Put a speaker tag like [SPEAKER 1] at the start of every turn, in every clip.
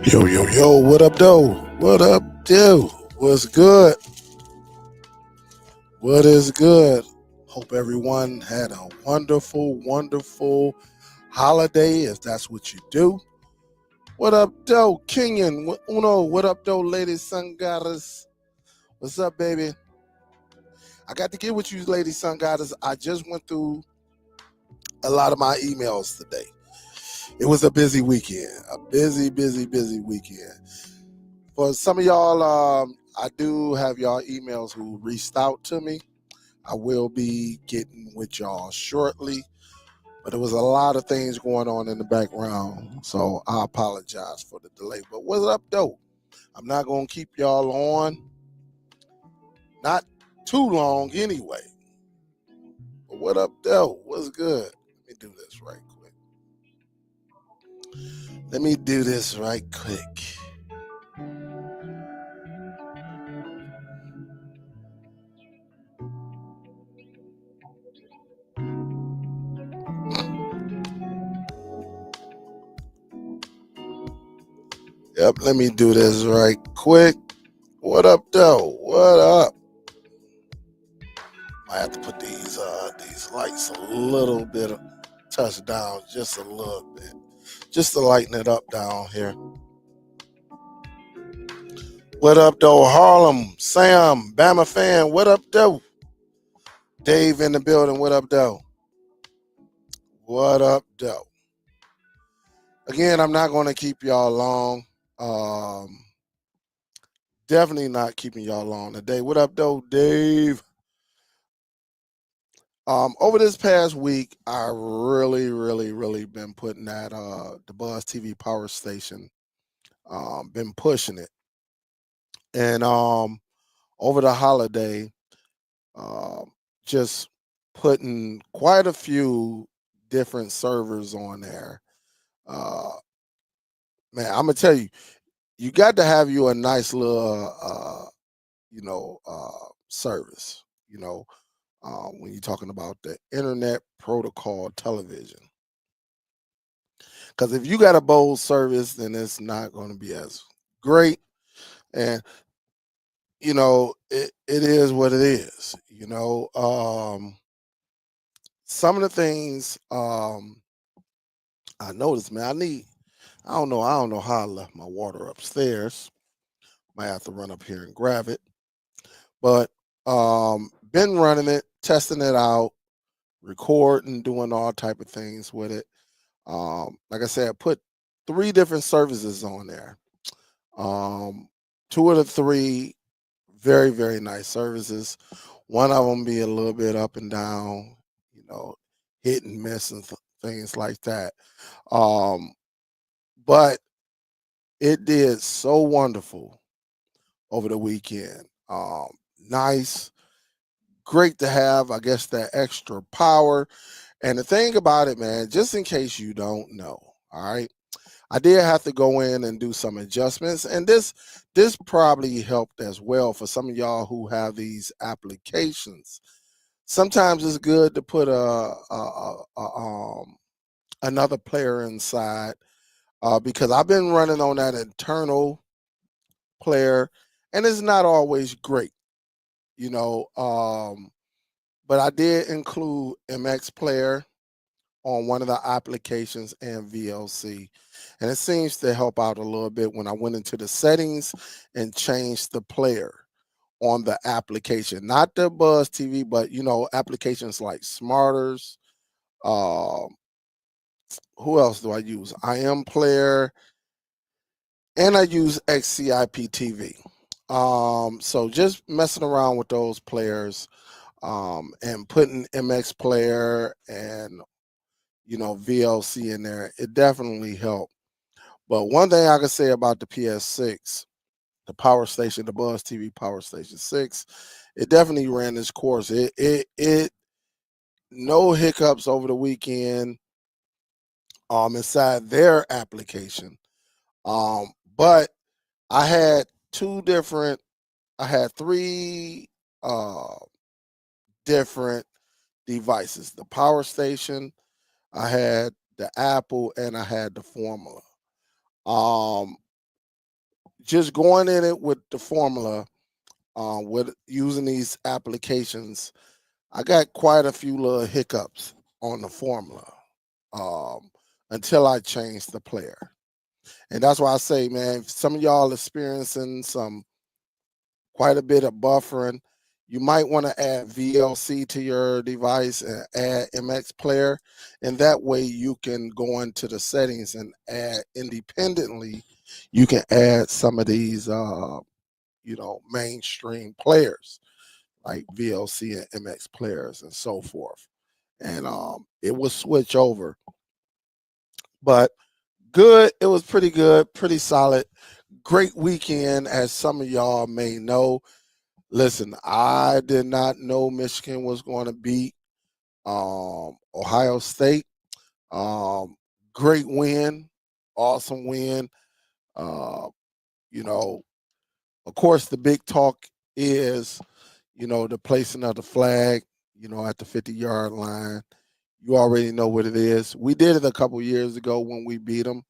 [SPEAKER 1] Yo, yo, yo, what up, though? What up, dude? What's good? What is good? Hope everyone had a wonderful, wonderful holiday, if that's what you do. What up, though, Kenyan? Uno, what up, though, ladies, sun goddess? What's up, baby? I got to get with you, ladies, sun goddess. I just went through a lot of my emails today. It was a busy weekend, a busy weekend. For some of y'all, I do have y'all emails who reached out to me. I will be getting with y'all shortly, but there was a lot of things going on in the background, so I apologize for the delay. But what's up, though? I'm not going to keep y'all on, not too long anyway. But what up, though? What's good? Let me do this right quick. Yep, let me do this right quick. What up, though? What up? I have to put these lights a little bit of touch down, just a little bit, just to lighten it up down here. What up, though, Harlem, Sam, Bama fan? What up, though? Dave in the building. What up, though? What up, though? Again, I'm not going to keep y'all long. Definitely not keeping y'all long today. What up, though, Dave? Over this past week, I really been putting that the Buzz TV Power Station. Been pushing it, and over the holiday, um, just putting quite a few different servers on there. Uh, Man, I'm gonna tell you, you got to have you a nice little, service. When you're talking about the internet protocol television. Because if you got a bold service, then it's not going to be as great. And it is what it is. Some of the things I noticed, man, I don't know how I left my water upstairs. Might have to run up here and grab it. But been running it, testing it out, recording, doing all type of things with it. Like I said, I put 3 different services on there. Um, 2 of the 3 very nice services. One of them be a little bit up and down, you know, hit and miss and things like that. Um, but it did so wonderful over the weekend. Nice, great to have, I guess, that extra power. And the thing about it, man, just in case you don't know, all right, I did have to go in and do some adjustments, and this probably helped as well for some of y'all who have these applications. Sometimes it's good to put another player inside, because I've been running on that internal player, and it's not always great, you know. But I did include MX Player on one of the applications and VLC. And it seems to help out a little bit when I went into the settings and changed the player on the application, not the Buzz TV, but applications like Smarters. Um, who else do I use? I am Player, and I use XCIP TV. So just messing around with those players, and putting MX Player and VLC in there, it definitely helped. But one thing I can say about the PS6, the Power Station, the Buzz TV Power Station 6, it definitely ran its course. It no hiccups over the weekend inside their application. But I had 3 uh different devices. The Power Station, I had the Apple, and I had the Formula. Um just going in it with the formula, with using these applications, I got quite a few little hiccups on the formula, um, until I changed the player. And that's why I say, man, if some of y'all experiencing some quite a bit of buffering, you might want to add VLC to your device and add MX player. And that way you can go into the settings and add independently. You can add some of these, mainstream players like VLC and MX players and so forth. And it will switch over. But good, it was pretty good, pretty solid. Great weekend, as some of y'all may know. Listen, I did not know Michigan was going to beat Ohio State. Um, Great win, awesome win. Uh, you know, of course, the big talk is, the placing of the flag, at the 50-yard line. You already know what it is. We did it a couple years ago when we beat them.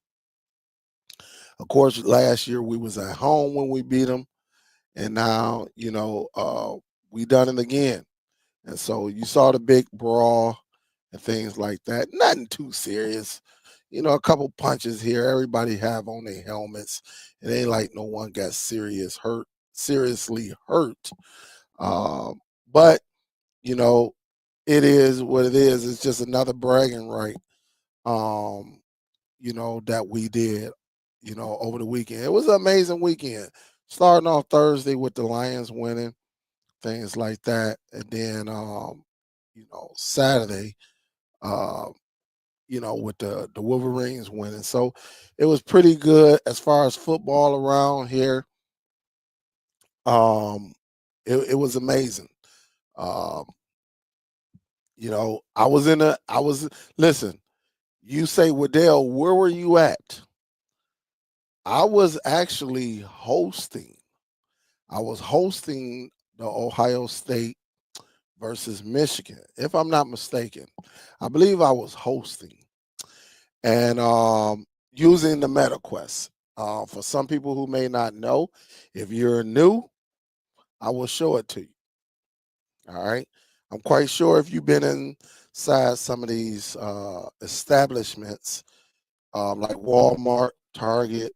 [SPEAKER 1] Of course, last year we was at home when we beat them, and now we done it again. And so you saw the big brawl and things like that. Nothing too serious. A couple punches here. Everybody have on their helmets. It ain't like no one got seriously hurt. But it is what it is. It's just another bragging right. That we did, over the weekend. It was an amazing weekend. Starting off Thursday with the Lions winning, things like that. And then Saturday, uh, with the Wolverines winning. So it was pretty good as far as football around here. It was amazing. Um, I was listen, you say, Waddell, where were you at? I was actually hosting. I was hosting the Ohio State versus Michigan, if I'm not mistaken. I believe I was hosting and using the MetaQuest. For some people who may not know, if you're new, I will show it to you. All right. I'm quite sure if you've been inside some of these establishments, like Walmart, Target,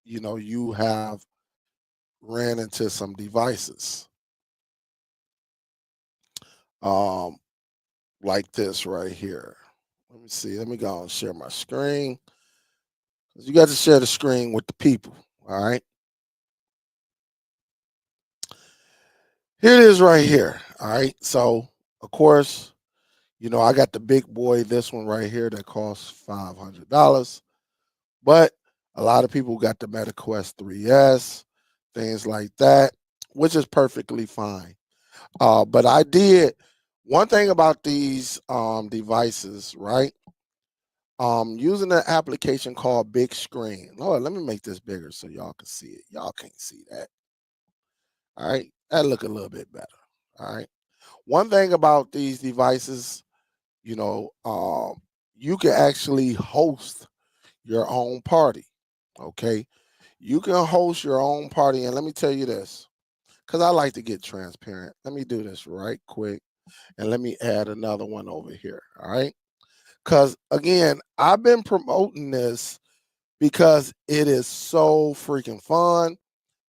[SPEAKER 1] you have ran into some devices um, like this right here. Let me see. Let me go and share my screen. You got to share the screen with the people. All right. Here it is right here. All right. So, of course, I got the big boy, this one right here that costs $500. But a lot of people got the MetaQuest 3S, things like that, which is perfectly fine. But I did one thing about these devices, right? Using an application called Bigscreen. Lord, let me make this bigger so y'all can see it. Y'all can't see that. All right, that look a little bit better. All right. One thing about these devices, you can actually host your own party. Okay, you can host your own party, and let me tell you this, because I like to get transparent. Let me do this right quick, and let me add another one over here. All right, because again, I've been promoting this because it is so freaking fun.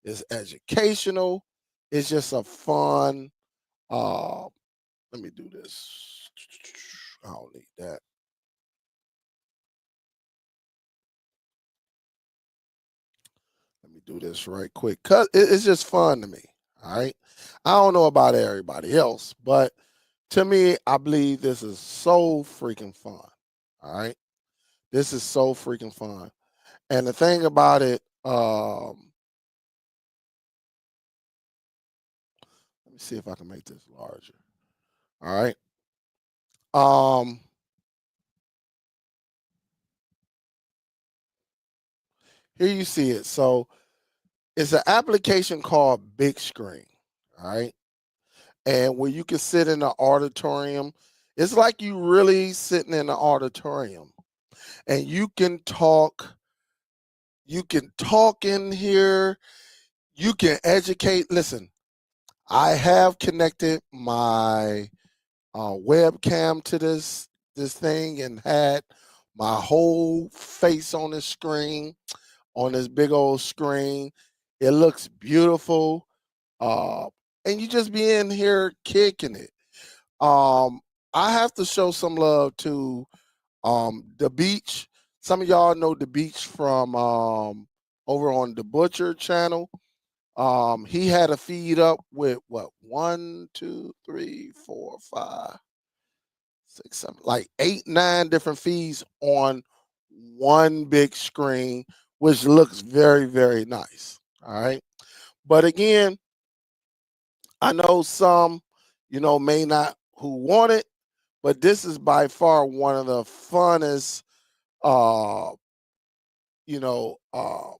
[SPEAKER 1] It's educational. It's just a fun. Uh, Let me do this. I don't need that. Let me do this right quick. Cause it's just fun to me. All right. I don't know about everybody else, but to me, I believe this is so freaking fun. All right. This is so freaking fun. And the thing about it, let me see if I can make this larger. All right. Um, Here you see it. So it's an application called Big Screen. All right. And where you can sit in the auditorium, it's like you really sitting in the auditorium and you can talk, You can talk in here. You can educate. Listen, I have connected my webcam to this thing and had my whole face on the screen, on this big old screen. It looks beautiful. Uh, and you just be in here kicking it. Um, I have to show some love to the beach. Some of y'all know the beach from over on the Butcher channel. He had a feed up with what, one, two, three, four, five, six, seven, like 8, 9 different feeds on one big screen, which looks very, very nice. All right. But again, I know some, may not who want it, but this is by far one of the funnest, uh, you know, uh,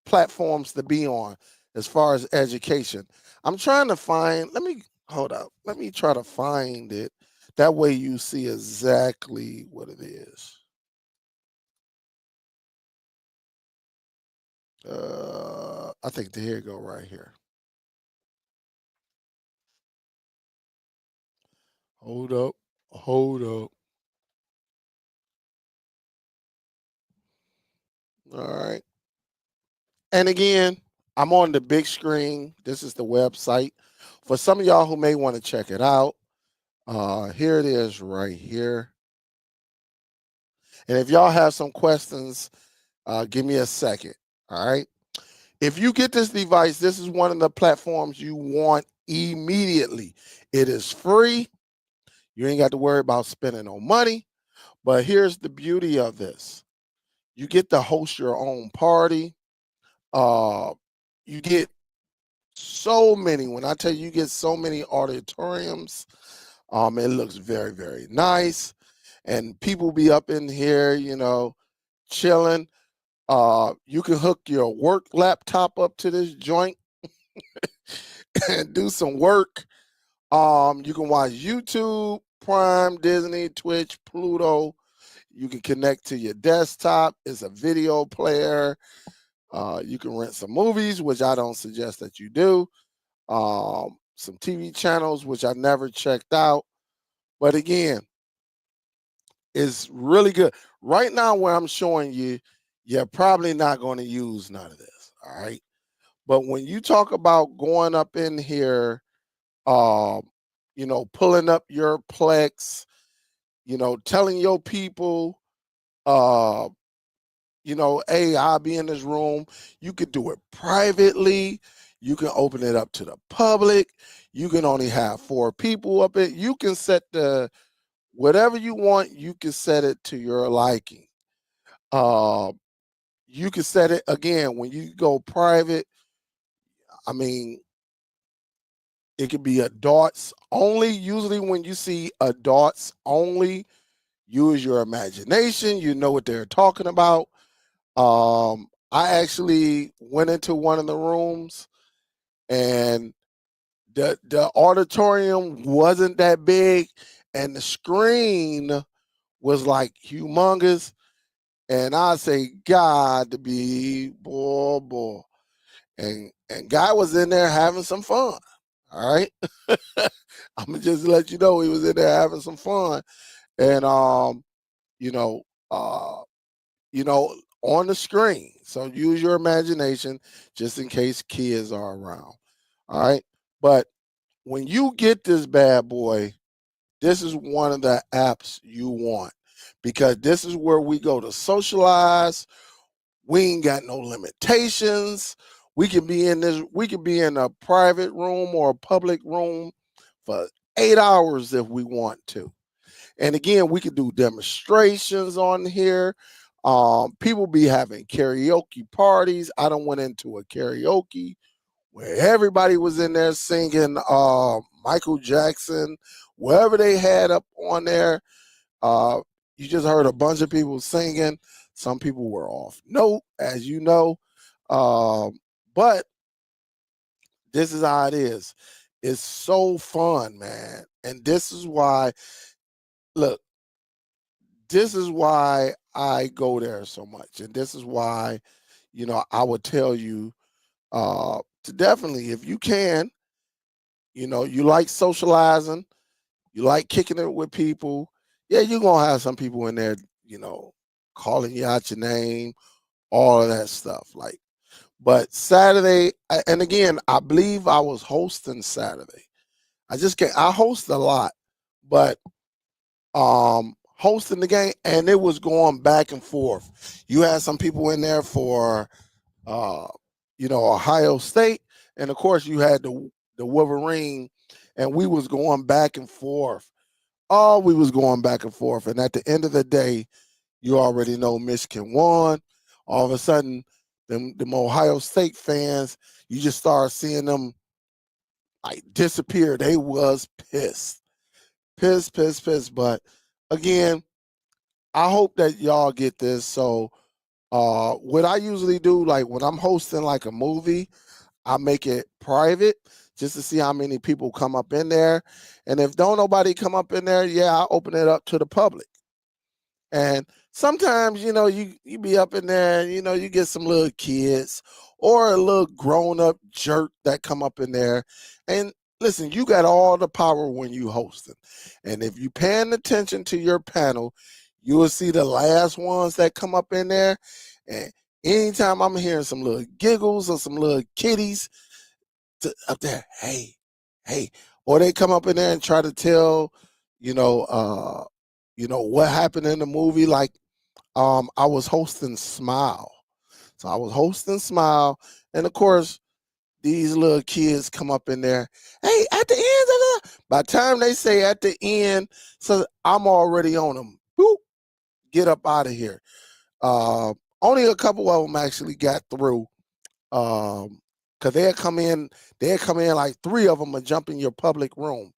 [SPEAKER 1] platforms to be on as far as education. I'm trying to find, let me hold up. Let me try to find it. That way you see exactly what it is. I think here you go right here. Hold up. Hold up. All right. And again, I'm on the big screen. This is the website. For some of y'all who may want to check it out, here it is right here. And if y'all have some questions, give me a second. All right. If you get this device, this is one of the platforms you want immediately. It is free. You ain't got to worry about spending no money. But here's the beauty of this: you get to host your own party. You get so many. When I tell you, you get so many auditoriums. It looks very, very nice, and people be up in here, chilling. You can hook your work laptop up to this joint and do some work. You can watch YouTube, Prime, Disney, Twitch, Pluto. You can connect to your desktop. It's a video player. You can rent some movies, which I don't suggest that you do. Some TV channels, which I never checked out. But again, it's really good. Right now, where I'm showing you, you're probably not going to use none of this. All right. But when you talk about going up in here, um, pulling up your Plex, telling your people, uh, hey, I'll be in this room. You could do it privately. You can open it up to the public. You can only have 4 people up it. You can set whatever you want. You can set it to your liking. Uh, you can set it again when you go private. I mean, it could be adults only. Usually, when you see adults only, use your imagination. You know what they're talking about. I actually went into one of the rooms, and the auditorium wasn't that big, and the screen was like humongous. And I say, God, to be boy, and guy was in there having some fun. All right, I'm gonna just let you know he was in there having some fun, and you know, uh, on the screen. So use your imagination just in case kids are around. All right. But when you get this bad boy, this is one of the apps you want, because this is where we go to socialize. We ain't got no limitations. We can be in a private room or a public room for 8 hours if we want to. And again, we could do demonstrations on here. People be having karaoke parties. I done went into a karaoke where everybody was in there singing Michael Jackson, wherever they had up on there. Uh, you just heard a bunch of people singing. Some people were off note, as you know. But this is how it is. It's so fun, man. And this is why, look, this is why I go there so much. And this is why, I would tell you to definitely, if you can, you like socializing, you like kicking it with people. Yeah, you're gonna have some people in there, you know, calling you out your name, all of that stuff. Like, but Saturday, and again, I believe I was hosting Saturday. I just can't. I host a lot, but hosting the game, and it was going back and forth. You had some people in there for uh, Ohio State, and of course you had the Wolverine, and we was going back and forth. Oh, we was going back and forth, and at the end of the day, you already know Michigan won. All of a sudden, them Ohio State fans, you just start seeing them like disappear. They was pissed, pissed, pissed, pissed. But again, I hope that y'all get this. So, what I usually do, like when I'm hosting like a movie, I make it private just to see how many people come up in there. And if don't nobody come up in there, yeah, I open it up to the public. And sometimes, you be up in there, and, you get some little kids or a little grown up jerk that come up in there. And listen, you got all the power when you hosting. And if you paying attention to your panel, you will see the last ones that come up in there. And anytime I'm hearing some little giggles or some little kitties up there, hey, hey, or they come up in there and try to tell, what happened in the movie. Like I was hosting Smile. So I was hosting Smile, and of course, these little kids come up in there. Hey, at the end of by the time they say at the end, so I'm already on them. Boop, get up out of here. Uh, Only a couple of them actually got through. Cause they had come in like three of them are jump in your public room.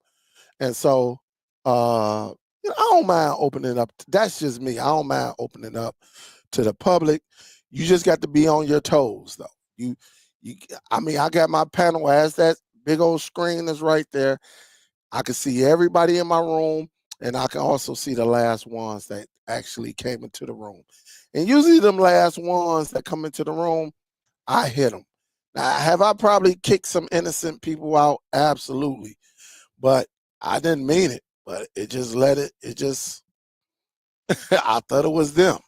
[SPEAKER 1] And so, I don't mind opening up. That's just me. I don't mind opening up to the public. You just got to be on your toes, though. You. I mean, I got my panel as that big old screen that's right there. I can see everybody in my room, and I can also see the last ones that actually came into the room. And usually, them last ones that come into the room, I hit them. Now, have I probably kicked some innocent people out? Absolutely, but I didn't mean it. But it just let it. It just I thought it was them.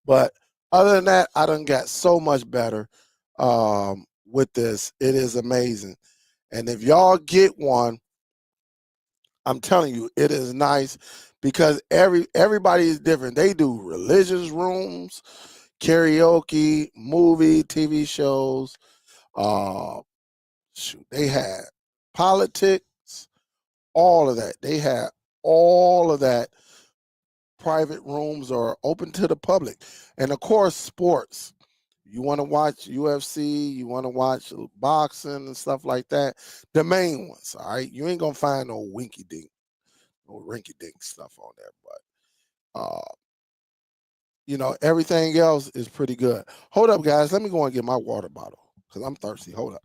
[SPEAKER 1] But other than that, I done got so much better with this. It is amazing. And if y'all get one, I'm telling you, it is nice because everybody is different. They do religious rooms, karaoke, movie, TV shows. Uh, they had politics, all of that. They had all of that. Private rooms are open to the public, and of course, sports. You want to watch UFC, you want to watch boxing and stuff like that. The main ones, all right. You ain't gonna find no winky dink, no rinky dink stuff on there, but everything else is pretty good. Hold up, guys. Let me go and get my water bottle because I'm thirsty. Hold up.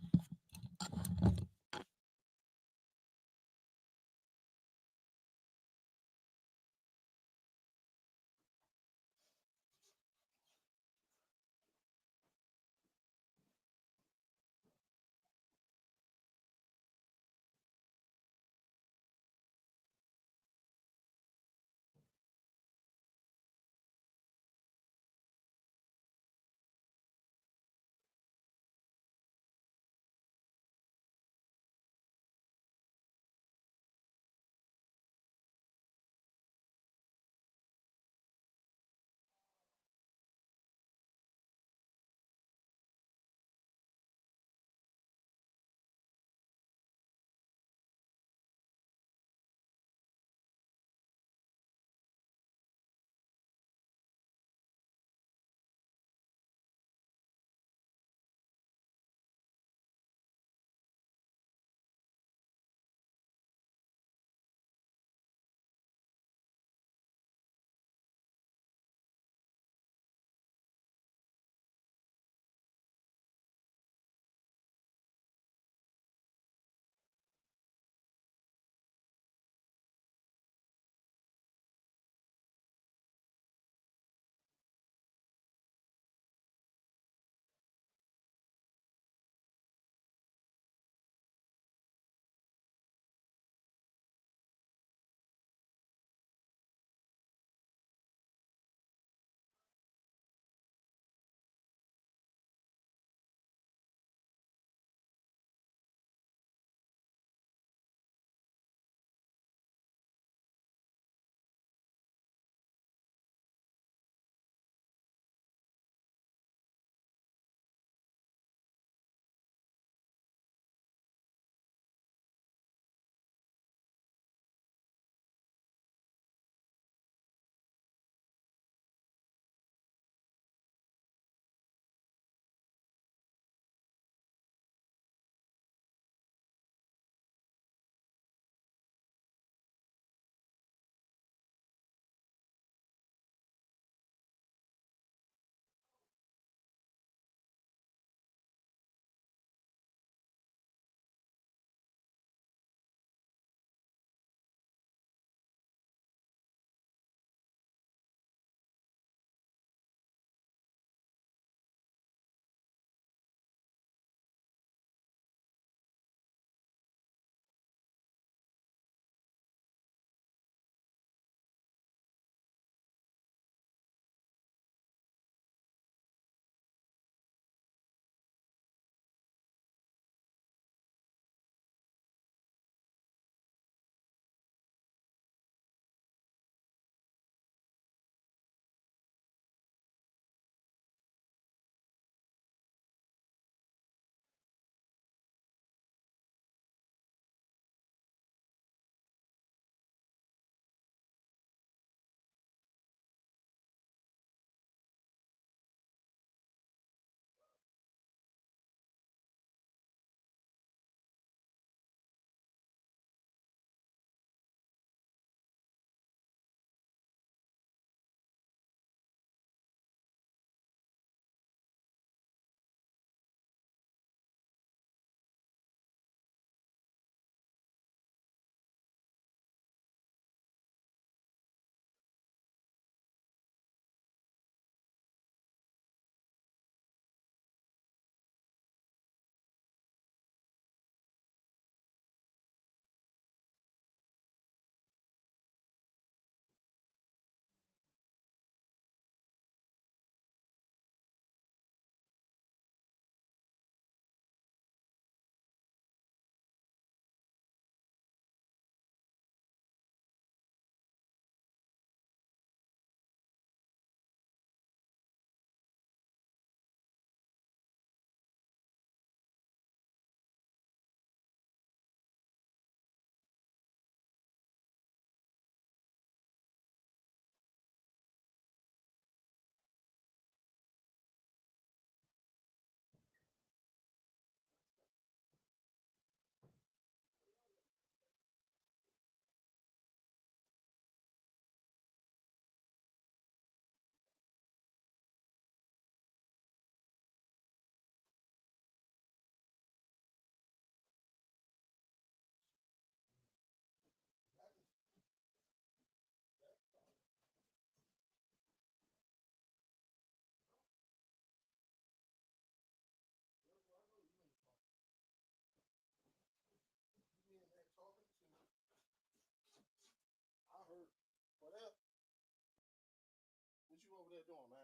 [SPEAKER 1] you doing, man?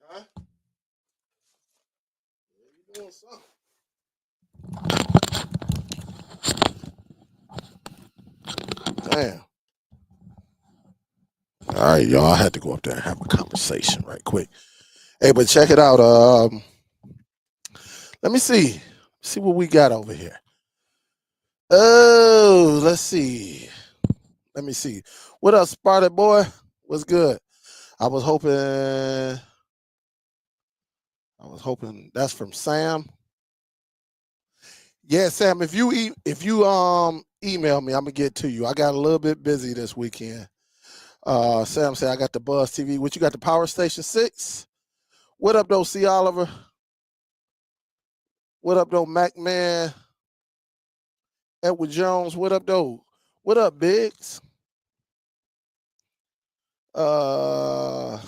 [SPEAKER 1] Huh? Yeah, you doing something? Damn. All right, y'all. I had to go up there and have a conversation right quick. Hey, but check it out. Let me see. See what we got over here. Oh, let's see. Let me see. What up, Sparta boy? What's good? I was hoping that's from Sam. Yeah, Sam. If you email me, I'm gonna get to you. I got a little bit busy this weekend. Sam said I got the Buzz TV. What you got? The Power Station 6. What up, though, C. Oliver? What up, though, Mac Man? Edward Jones. What up, though? What up, Biggs? Uh,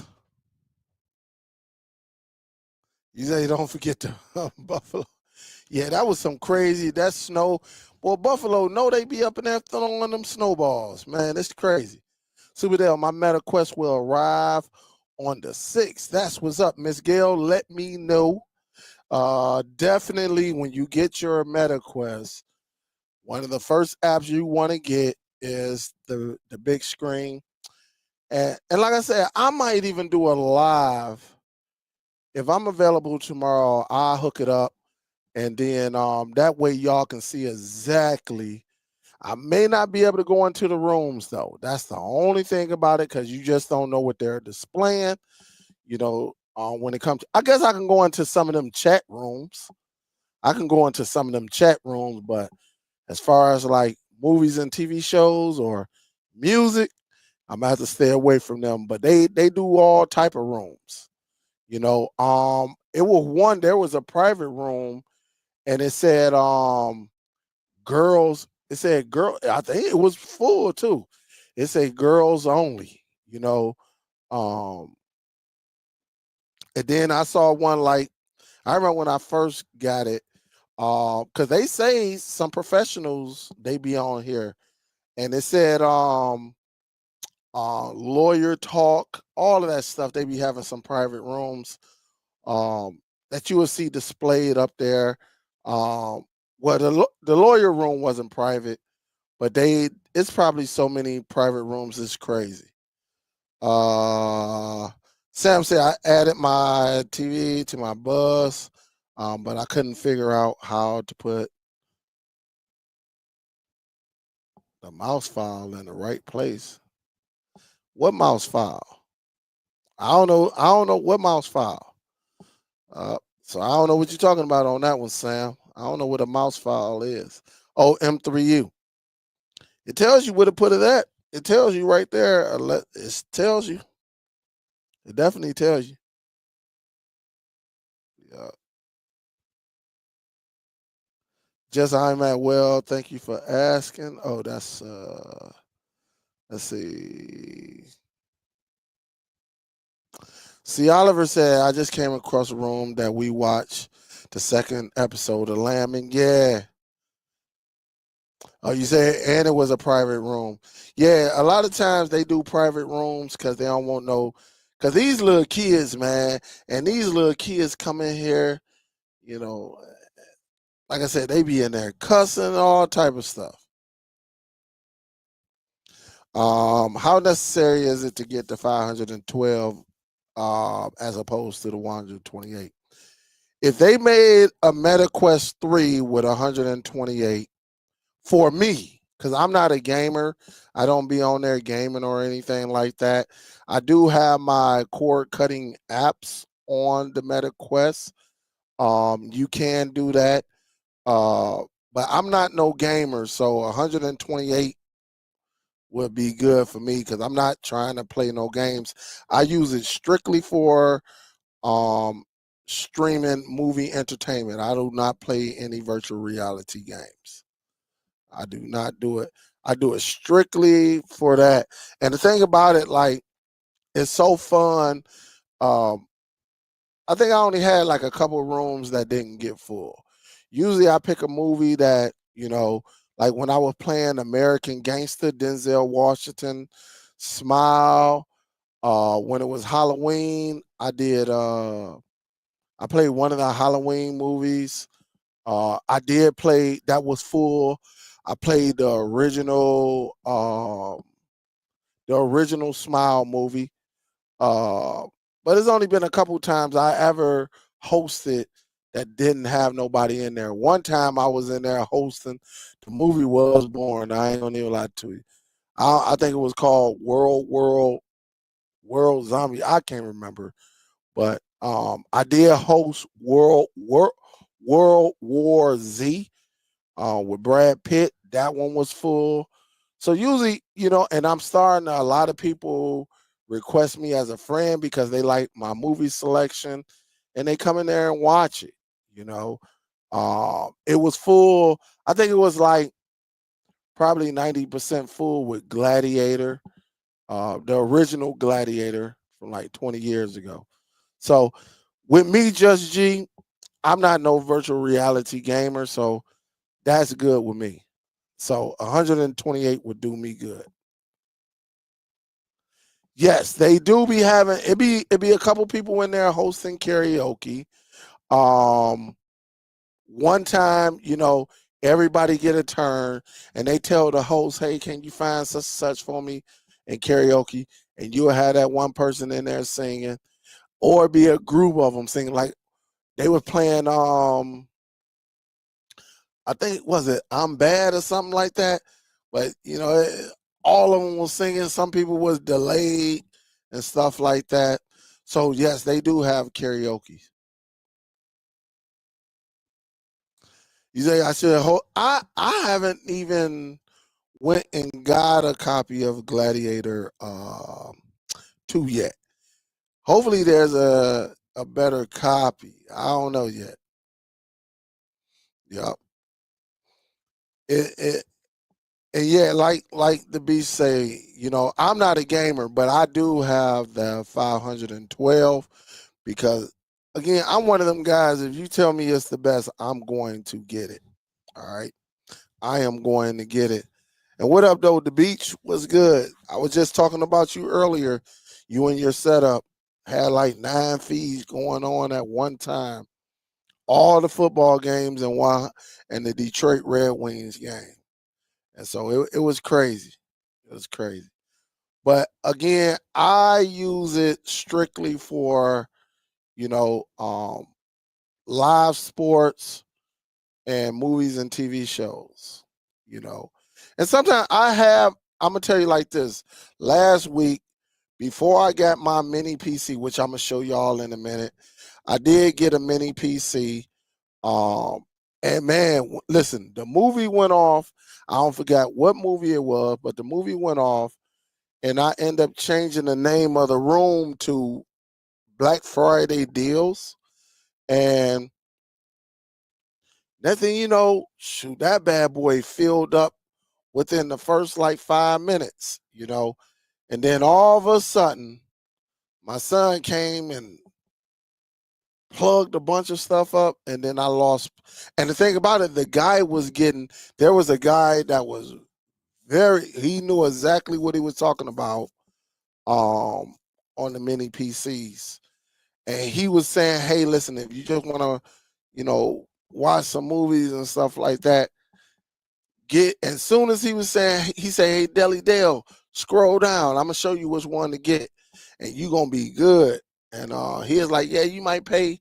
[SPEAKER 1] you say don't forget the Buffalo. Yeah, that was some crazy. That snow. Boy, Buffalo, no, they be up in there throwing them snowballs. Man, it's crazy. Superdell, my MetaQuest will arrive on the 6th. That's what's up, Miss Gail. Let me know. Definitely when you get your MetaQuest, one of the first apps you want to get is the big screen. And like I said, I might even do a live. If I'm available tomorrow, I'll hook it up. And then that way y'all can see exactly. I may not be able to go into the rooms though. That's the only thing about it, because you just don't know what they're displaying. When it comes to, I guess I can go into some of them chat rooms. But as far as like movies and TV shows or music, I'm gonna have to stay away from them. But they do all type of rooms. There was a private room, and it said girls. It said girl. I think it was full too. It said girls only. Um, and then I saw one like I remember when I first got it, because they say some professionals they be on here, and it said lawyer talk, all of that stuff. They be having some private rooms that you will see displayed up there. Well, the lawyer room wasn't private, but it's probably so many private rooms. It's crazy. Uh, Sam said I added my TV to my bus, but I couldn't figure out how to put the mouse file in the right place. What mouse file? I don't know. I don't know what mouse file. So I don't know what you're talking about on that one, Sam. I don't know what a mouse file is. Oh, M3U. It tells you where to put it at. It tells you right there. It tells you. It definitely tells you. Yeah. Just I'm at well. Thank you for asking. Oh, that's let's see. See, Oliver said I just came across a room that we watched the second episode of Lambing. Yeah. Oh, you said, and it was a private room. Yeah, a lot of times they do private rooms because they don't want no. Because these little kids, man, and these little kids come in here, you know, like I said, they be in there cussing, all type of stuff. How necessary is it to get the 512 as opposed to the 128? If they made a MetaQuest 3 with 128, for me, because I'm not a gamer, I don't be on there gaming or anything like that. I do have my cord cutting apps on the MetaQuest. You can do that. But I'm not no gamer, so 128 would be good for me because I'm not trying to play no games. I use it strictly for um streaming movie entertainment. I do not play any virtual reality games. I do not do it. I do it strictly for that. And the thing about it, like, it's so fun. Um, I think I only had like a couple rooms that didn't get full. Usually I pick a movie that, like when I was playing American Gangster, Denzel Washington, Smile. When it was Halloween, I played one of the Halloween movies. I did play that was full. I played the original Smile movie. Uh, but it's only been a couple times I ever hosted that didn't have nobody in there. One time I was in there hosting. The movie was born. I ain't gonna even lie to you. I think it was called World Zombie. I can't remember, but I did host World War Z with Brad Pitt. That one was full. So usually, and I'm starting a lot of people request me as a friend because they like my movie selection and they come in there and watch it. You know, it was full. I think it was like probably 90% full with Gladiator, the original Gladiator from like 20 years ago. So with me, Just G, I'm not no virtual reality gamer, so that's good with me. So 128 would do me good. Yes, they do be having it be a couple people in there hosting karaoke. Um One time, everybody get a turn and they tell the host, "Hey, can you find such and such for me in karaoke?" And you'll have that one person in there singing, or be a group of them singing. Like they were playing I think was it "I'm Bad" or something like that. But all of them was singing. Some people was delayed and stuff like that. So yes, they do have karaoke. You say I should hold. I haven't even went and got a copy of Gladiator 2 yet. Hopefully, there's a better copy. I don't know yet. Yep. It And yeah, like the beast say, I'm not a gamer, but I do have the 512 because again, I'm one of them guys. If you tell me it's the best, I'm going to get it. All right, I am going to get it. And what up though? The beach was good. I was just talking about you earlier. You and your setup had like 9 feeds going on at one time. All the football games and and the Detroit Red Wings game. And so it was crazy. It was crazy. But again, I use it strictly for, you know, um, live sports and movies and TV shows, you know. And sometimes I'm gonna tell you like this. Last week, before I got my mini PC, which I'm gonna show y'all in a minute, I did get a mini PC. Um, and man, listen, the movie went off. I don't forget what movie it was, but the movie went off, and I end up changing the name of the room to Black Friday Deals. And next thing you know, shoot, that bad boy filled up within the first like 5 minutes, And then all of a sudden, my son came and plugged a bunch of stuff up, and then I lost. And the thing about it, there was a guy that was he knew exactly what he was talking about um, on the mini PCs. And he was saying, "Hey, listen, if you just want to, watch some movies and stuff like that, get." As soon as he was saying, he said, "Hey, Deli Dale, scroll down. I'm gonna show you which one to get, and you gonna be good." And he was like, "Yeah, you might pay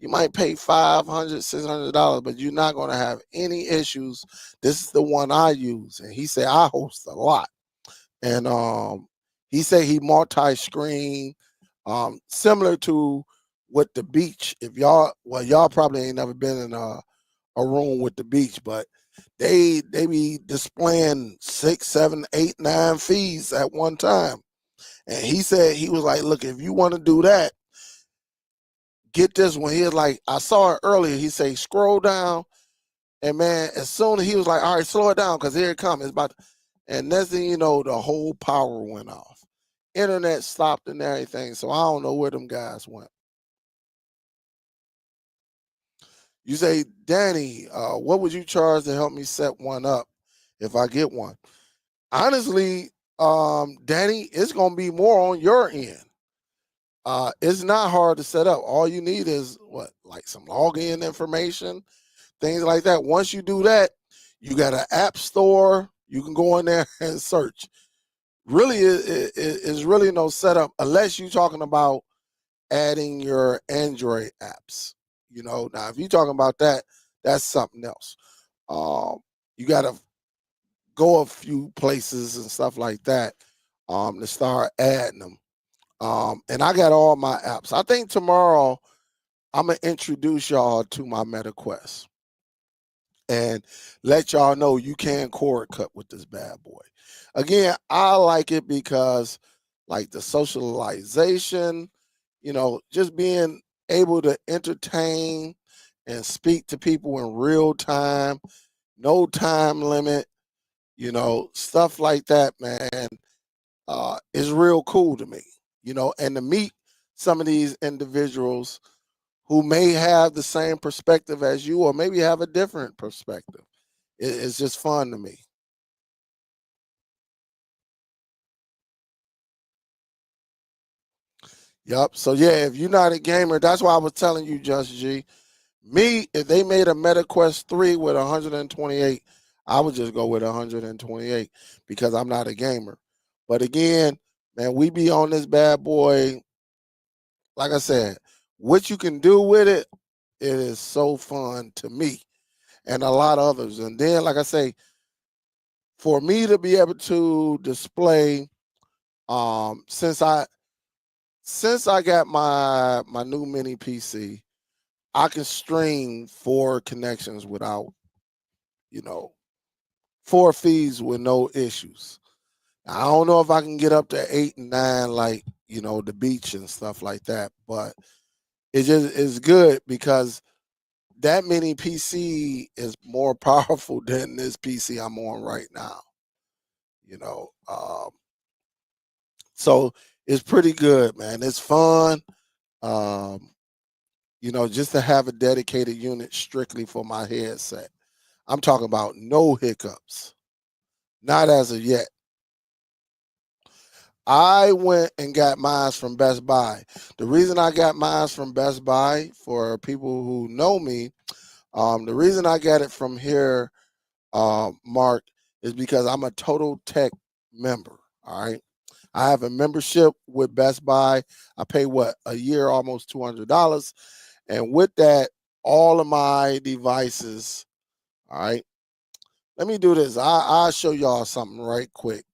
[SPEAKER 1] $500, $600, but you're not gonna have any issues. This is the one I use." And he said, "I host a lot." And he said he multi-screen, similar to with the beach. Y'all probably ain't never been in a room with the beach, but they be displaying 6, 7, 8, 9 feeds at one time. And he said he was like, "Look, if you want to do that, get this one." He was like, I saw it earlier. He said, "Scroll down." And man, as soon as he was like, "All right, slow it down, because here it comes." It's about, and next thing you know, the whole power went off. Internet stopped and everything. So I don't know where them guys went. You say, "Danny, what would you charge to help me set one up if I get one?" Honestly, Danny, it's gonna be more on your end. It's not hard to set up. All you need is what, like some login information, things like that. Once you do that, you got an app store. You can go in there and search. Really, it's really no setup unless you're talking about adding your Android apps. Now if you're talking about that, that's something else. Um, you got to go a few places and stuff like that to start adding them. And I got all my apps. I think tomorrow I'm gonna introduce y'all to my MetaQuest and let y'all know you can cord cut with this bad boy. Again, I like it because like the socialization, just being able to entertain and speak to people in real time, no time limit, stuff like that, man, is real cool to me, and to meet some of these individuals who may have the same perspective as you or maybe have a different perspective. It's just fun to me. Yep. So yeah, if you're not a gamer, that's why I was telling you, Just G. Me, if they made a MetaQuest 3 with 128, I would just go with 128 because I'm not a gamer. But again, man, we be on this bad boy. Like I said, what you can do with it, it is so fun to me and a lot of others. And then, like I say, for me to be able to display, since I got my new mini PC, I can stream 4 connections without, you know, 4 feeds with no issues. I don't know if I can get up to 8 and 9 like, the beach and stuff like that, but it just is good because that mini PC is more powerful than this PC I'm on right now. You know, so it's pretty good, man. It's fun. Um, just to have a dedicated unit strictly for my headset. I'm talking about no hiccups. Not as of yet. I went and got mine from Best Buy. The reason I got mine from Best Buy, for people who know me, the reason I got it from here, Mark, is because I'm a Total Tech member. All right. I have a membership with Best Buy. I pay what, a year, almost $200. And with that, all of my devices, all right. Let me do this. I'll show y'all something right quick.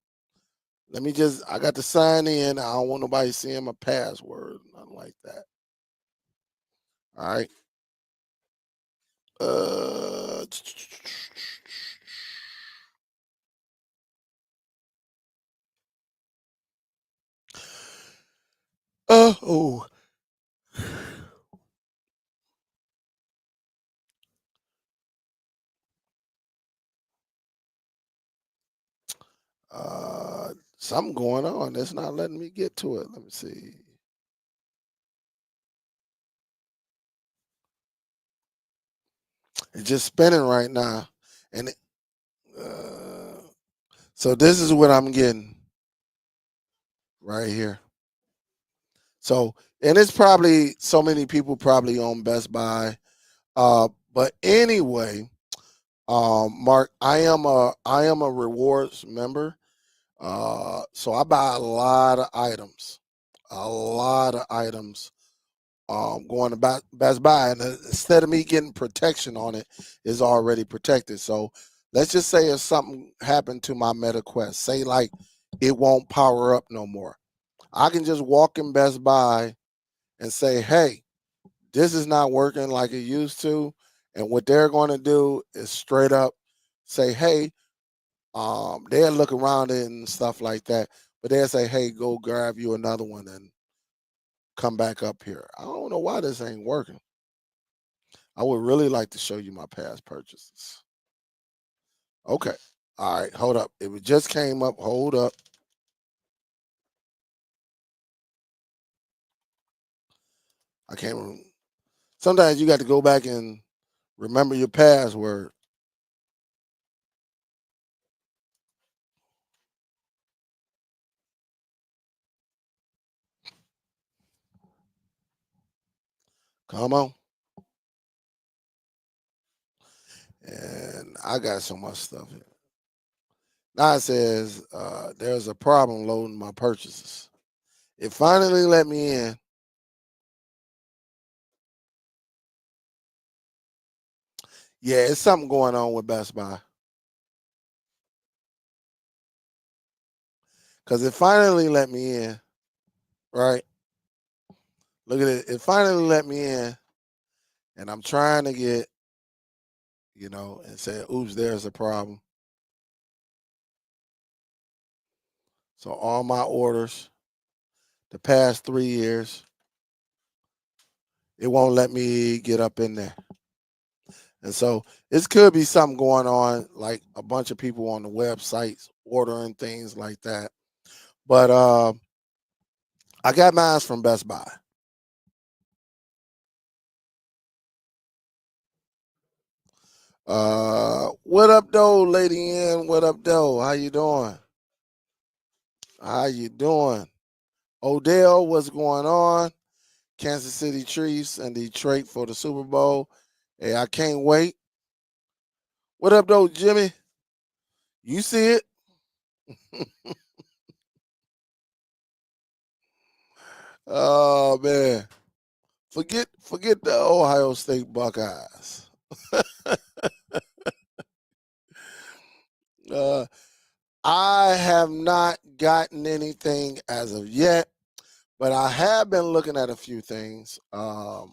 [SPEAKER 1] I got to sign in. I don't want nobody seeing my password, nothing like that. All right. Uh, oh, something going on. It's not letting me get to it. Let me see. It's just spinning right now, and so this is what I'm getting right here. So, and it's probably so many people probably on Best Buy. But anyway, Mark, I am a rewards member. So I buy a lot of items. Going to Best Buy, and instead of me getting protection on it, is already protected. So let's just say if something happened to my MetaQuest, say like it won't power up no more, I can just walk in Best Buy and say, "Hey, this is not working like it used to," and what they're going to do is straight up say, "Hey," they'll look around it and stuff like that, but they'll say, "Hey, go grab you another one and come back up here." I don't know why this ain't working. I would really like to show you my past purchases. Okay. All right. Hold up. It just came up. Hold up. I can't. Sometimes you got to go back and remember your password. Come on. And I got so much stuff here. Now it says there's a problem loading my purchases. It finally let me in. Yeah, it's something going on with Best Buy. Because it finally let me in. Right? Look at it. It finally let me in. And I'm trying to get, and say, oops, there's a problem. So all my orders, the past 3 years, it won't let me get up in there. And so this could be something going on, like a bunch of people on the websites ordering things like that. But I got mine from Best Buy. What up, though, Lady N? What up, though? How you doing? How you doing? Odell, what's going on? Kansas City Chiefs and Detroit for the Super Bowl. Hey, I can't wait. What up, though, Jimmy? You see it? Oh man, forget the Ohio State Buckeyes. uh, I have not gotten anything as of yet, but I have been looking at a few things, and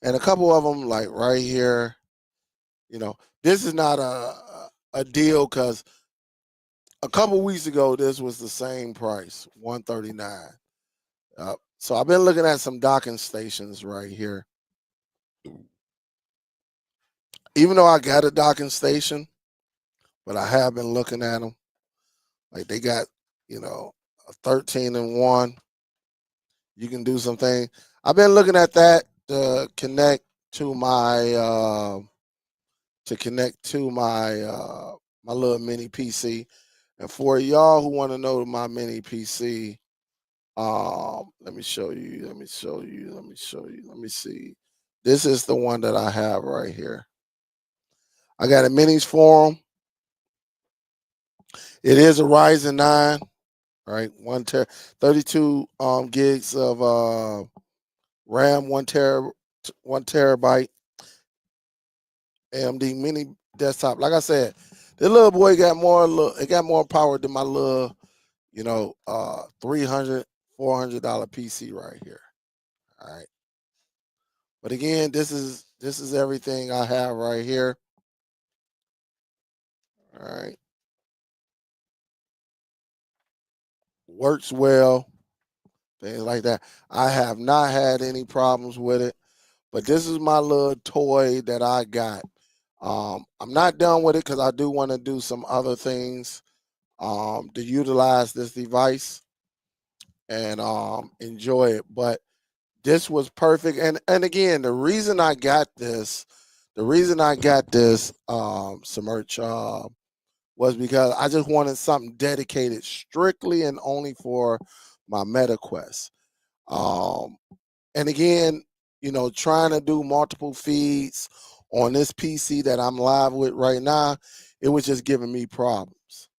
[SPEAKER 1] a couple of them, like right here. This is not a deal because a couple weeks ago this was the same price, 139. So I've been looking at some docking stations right here. Even though I got a docking station, but I have been looking at them. Like they got, a 13-in-1. You can do something. I've been looking at that to connect to my little mini PC. And for y'all who want to know my mini PC, let me show you. Let me show you. Let me show you. Let me see. This is the one that I have right here. I got a minis forum. It is a Ryzen 9, right? 32 gigs of RAM, 1 terabyte AMD mini desktop. Like I said, the little boy got more power than my little, 300, $400 PC right here. All right. But again, this is everything I have right here. All right. Works well, things like that. I have not had any problems with it. But this is my little toy that I got. I'm not done with it because I do want to do some other things to utilize this device and enjoy it. But this was perfect. And again, the reason I got this Submerge was because I just wanted something dedicated strictly and only for my MetaQuest. Um, and again, trying to do multiple feeds on this PC that I'm live with right now, it was just giving me problems.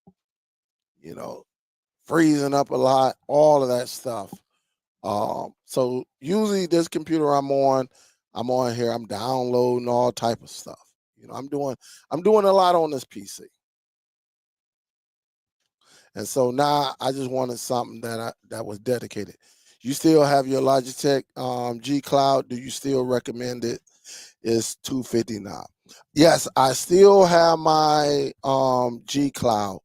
[SPEAKER 1] You know, freezing up a lot, all of that stuff. So usually this computer I'm on here, I'm downloading all type of stuff. I'm doing a lot on this PC. And so now I just wanted something that was dedicated. You still have your Logitech G Cloud. Do you still recommend it? It's $259. Yes, I still have my G Cloud.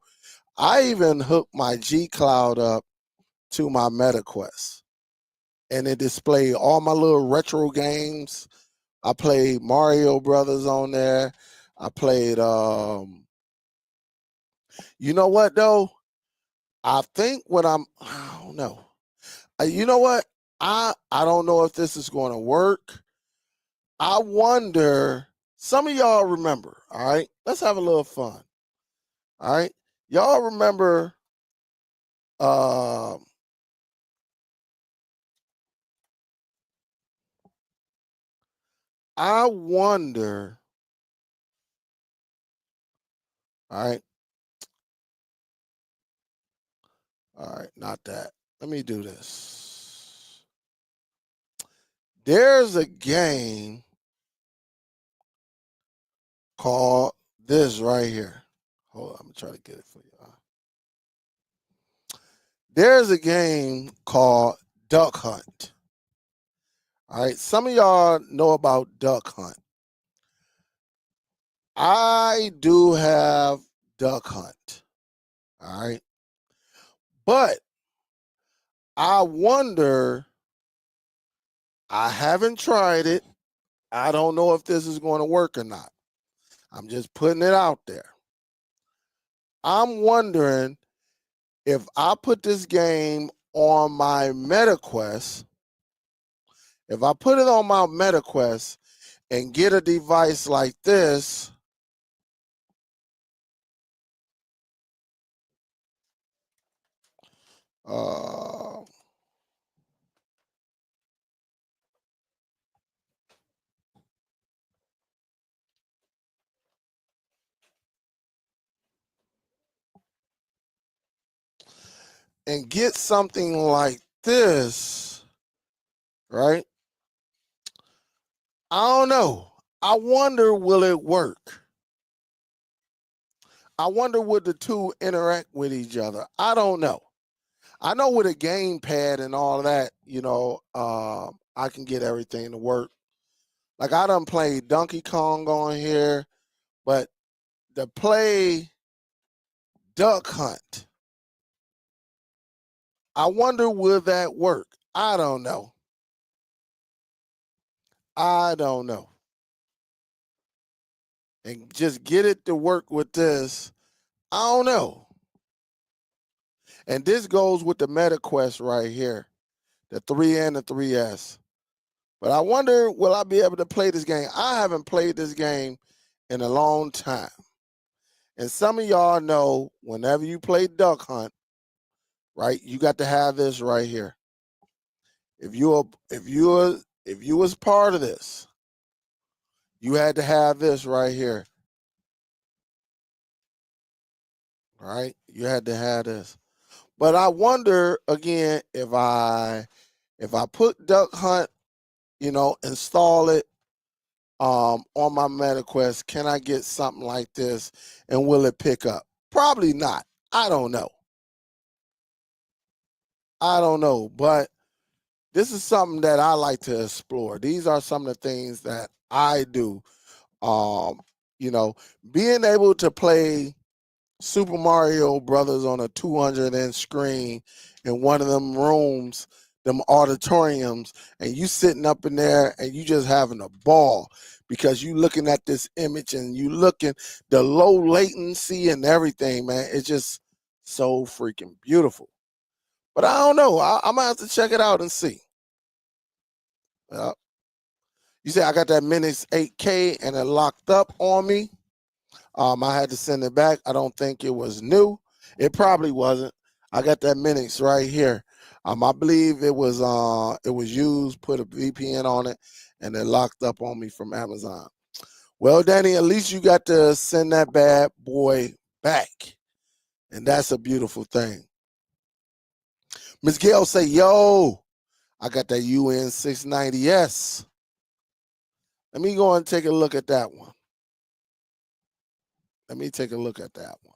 [SPEAKER 1] I even hooked my G Cloud up to my MetaQuest, and it displayed all my little retro games. I played Mario Brothers on there. I played you know what though? I don't know. You know what? I don't know if this is going to work. I wonder. Some of y'all remember. All right, let's have a little fun. All right, y'all remember? Um, I wonder. All right. All right. Not that. Let me do this. There's a game called this right here. Hold on. I'm going to try to get it for you. There's a game called Duck Hunt. All right. Some of y'all know about Duck Hunt. I do have Duck Hunt. All right. But I wonder, I haven't tried it. I don't know if this is going to work or not. I'm just putting it out there. I'm wondering if I put this game on my MetaQuest, if I put it on my MetaQuest and get a device like this, and get something like this, right? I don't know. I wonder, will it work? I wonder, would the two interact with each other? I don't know. I know with a gamepad and all of that, I can get everything to work. Like I done played Donkey Kong on here, but to play Duck Hunt, I wonder will that work? I don't know. I don't know. And just get it to work with this. I don't know. And this goes with the MetaQuest right here, the 3 and the 3S. But I wonder, will I be able to play this game? I haven't played this game in a long time. And some of y'all know whenever you play Duck Hunt, right, you got to have this right here. If you was part of this, you had to have this right here. Right? You had to have this. But I wonder again if I put Duck Hunt, install it on my MetaQuest, can I get something like this and will it pick up? Probably not. I don't know. But this is something that I like to explore. These are some of the things that I do. Being able to play Super Mario Brothers on a 200-inch screen in one of them rooms, them auditoriums, and you sitting up in there and you just having a ball because you looking at this image and you looking the low latency and everything, man. It's just so freaking beautiful. But I don't know. I'm gonna have to check it out and see. You say I got that Minix 8K and it locked up on me. I had to send it back. I don't think it was new. It probably wasn't. I got that Minix right here. I believe it was used, put a VPN on it, and it locked up on me from Amazon. Well, Danny, at least you got to send that bad boy back. And that's a beautiful thing. Miss Gail say, yo, I got that UN690S. Let me go and take a look at that one. Let me take a look at that one.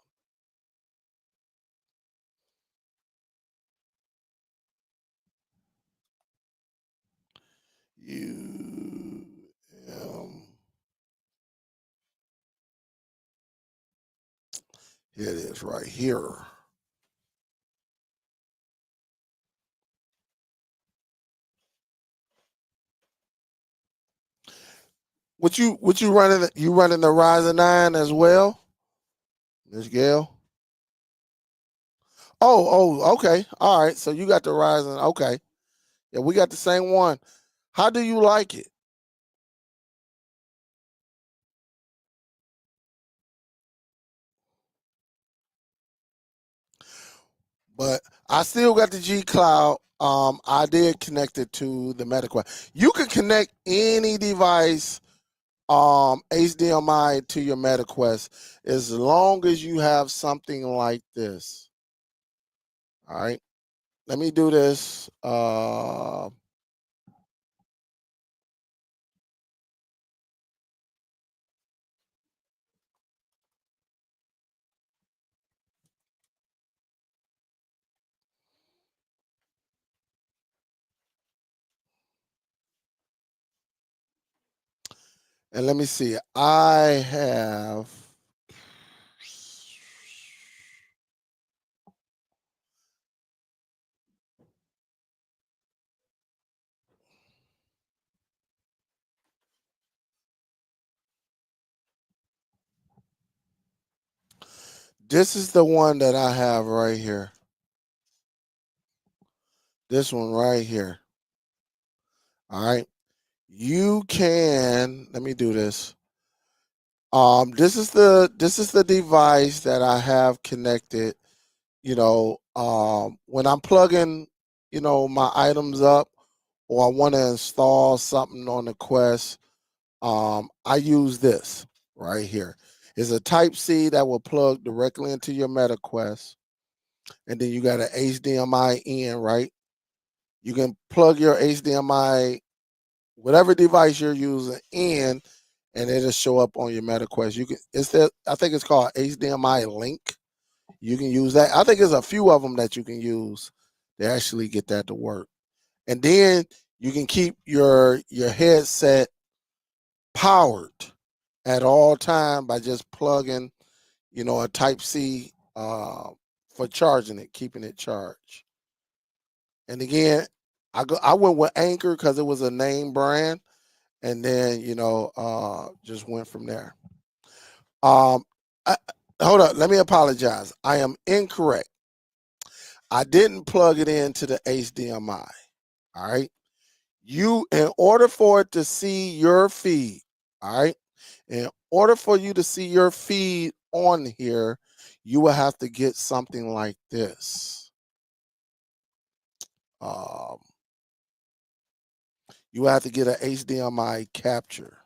[SPEAKER 1] Here it is right here. What you running? You running the Ryzen 9 as well, Miss Gail? Oh, okay. All right. So you got the Ryzen. Okay. Yeah, we got the same one. How do you like it? But I still got the G Cloud. I did connect it to the MetaQuest. You can connect any device HDMI to your MetaQuest as long as you have something like this. All right. Let me do this. And let me see. I have this is the one that I have right here. This one right here. All right. You can, let me do this. This is the device that I have connected, when I'm plugging, my items up or I want to install something on the Quest, I use this right here. It's a Type C that will plug directly into your MetaQuest, and then you got an HDMI in, right? You can plug your HDMI, whatever device you're using, in, and it'll show up on your MetaQuest. You can, I think it's called HDMI Link. You can use that. I think there's a few of them that you can use to actually get that to work. And then you can keep your headset powered at all time by just plugging, a Type C for charging it, keeping it charged. And again, I went with Anchor because it was a name brand, and then just went from there. Um, I, hold up, let me apologize. I am incorrect. I didn't plug it into the HDMI. All right. In order for it to see your feed, all right, in order for you to see your feed on here, you will have to get something like this. Um, you have to get an HDMI capture.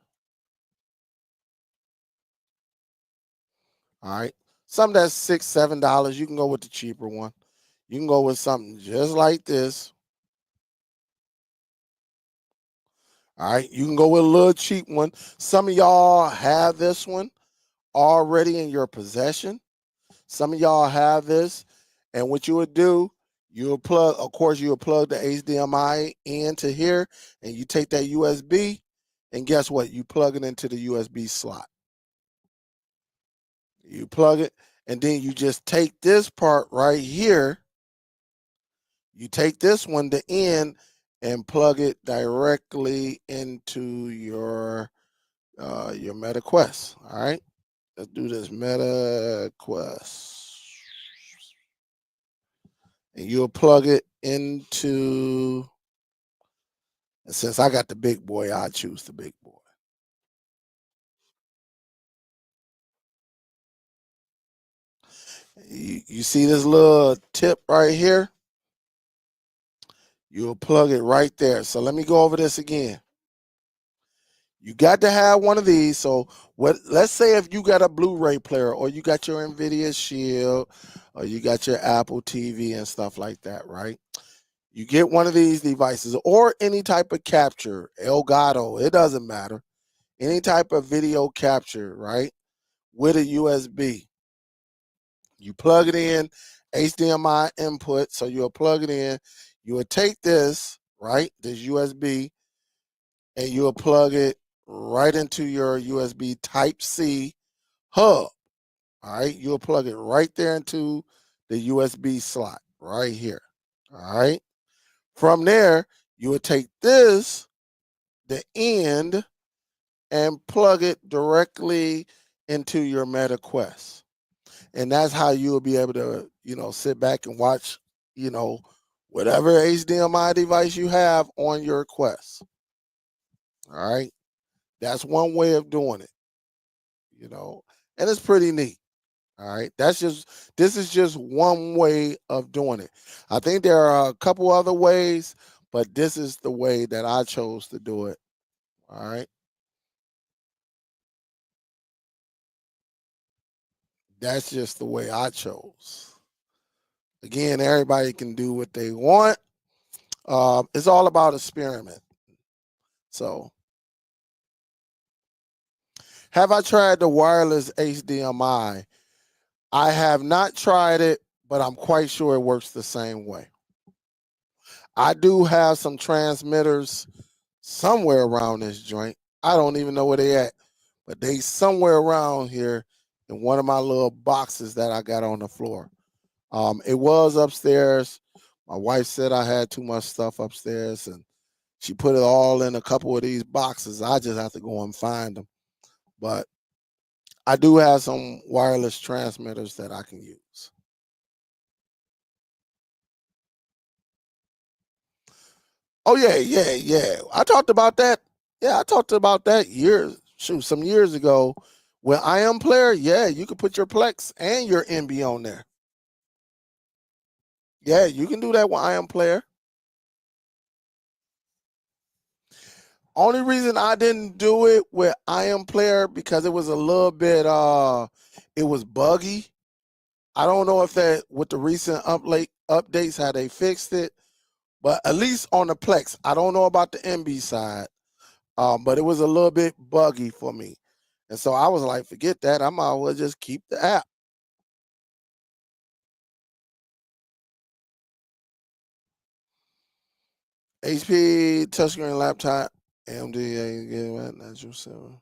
[SPEAKER 1] All right. Something that's $6, $7. You can go with the cheaper one. You can go with something just like this. All right. You can go with a little cheap one. Some of y'all have this one already in your possession. Some of y'all have this. And what you would do, you'll plug the HDMI into here, and you take that USB, and guess what? You plug it into the USB slot. You plug it, and then you just take this part right here. You take this one, the end, and plug it directly into your MetaQuest. All right, let's do this MetaQuest, and you'll plug it into. And since I got the big boy, I choose the big boy. You see this little tip right here? You'll plug it right there. So let me go over this again. You got to have one of these. So let's say if you got a Blu-ray player, or you got your Nvidia Shield, or you got your Apple TV and stuff like that, right? You get one of these devices, or any type of capture, Elgato, it doesn't matter. Any type of video capture, right? With a USB. You plug it in, HDMI input. So you'll plug it in. You will take this, right? This USB, and you'll plug it right into your USB Type C hub. All right. You'll plug it right there into the USB slot right here. All right. From there, you would take this, the end, and plug it directly into your MetaQuest. And that's how you will be able to, sit back and watch, whatever HDMI device you have on your Quest. All right. That's one way of doing it, and it's pretty neat. All right. This is just one way of doing it. I think there are a couple other ways, but this is the way that I chose to do it. All right. that's just the way I chose. Again, everybody can do what they want. It's all about experiment. So, have I tried the wireless HDMI? I have not tried it, but I'm quite sure it works the same way. I do have some transmitters somewhere around this joint. I don't even know where they at, but they somewhere around here in one of my little boxes that I got on the floor. It was upstairs. My wife said I had too much stuff upstairs, and she put it all in a couple of these boxes. I just have to go and find them. But I do have some wireless transmitters that I can use. Oh yeah. I talked about that. Yeah, I talked about that some years ago. With IM Player, yeah, you can put your Plex and your NB on there. Yeah, you can do that with IM Player. Only reason I didn't do it with IM Player because it was a little bit it was buggy. I don't know if that with the recent updates how they fixed it, but at least on the Plex, I don't know about the NB side. But it was a little bit buggy for me. And so I was like, forget that. I might as well just keep the app. HP touchscreen laptop, AMD, natural 7.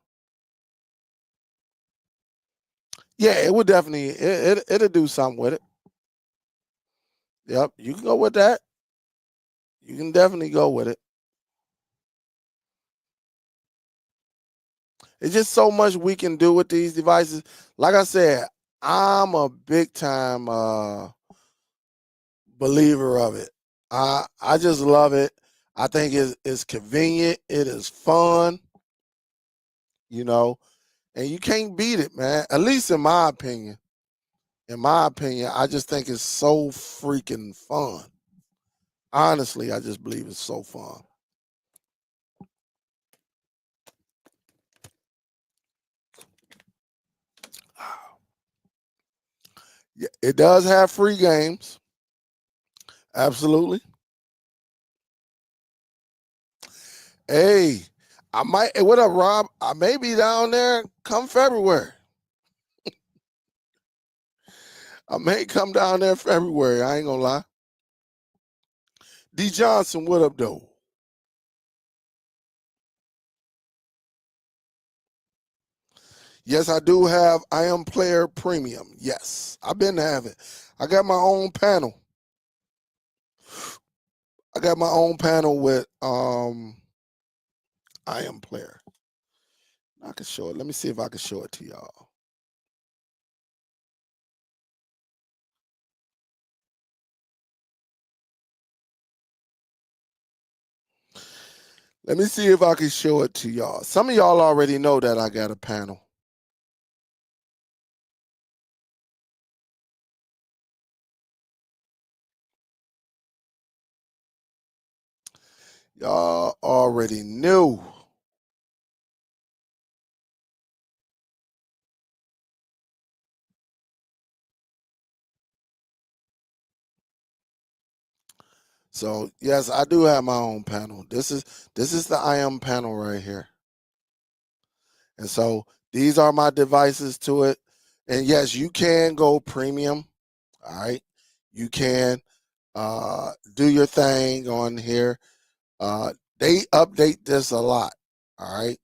[SPEAKER 1] Yeah, it would definitely it'll do something with it. Yep, you can go with that. You can definitely go with it. It's just so much we can do with these devices. Like I said, I'm a big time believer of it. I just love it. I think it's convenient. It is fun, you know, and you can't beat it, man. At least in my opinion. In my opinion, I just think it's so freaking fun. Honestly, I just believe it's so fun. Yeah, it does have free games. Absolutely. Hey, I might. Hey, what up, Rob? I may be down there come February. I may come down there February. I ain't gonna lie. D Johnson, what up, though? Yes, I do have IM Player Premium. Yes, I've been having. I got my own panel. I got my own panel with IM Player. I can show it. Let me see if I can show it to y'all. Let me see if I can show it to y'all. Some of y'all already know that I got a panel. Y'all already knew. So yes, I do have my own panel. This is the IM panel right here. And so these are my devices to it. And yes, you can go premium. All right. You can do your thing on here. They update this a lot. All right.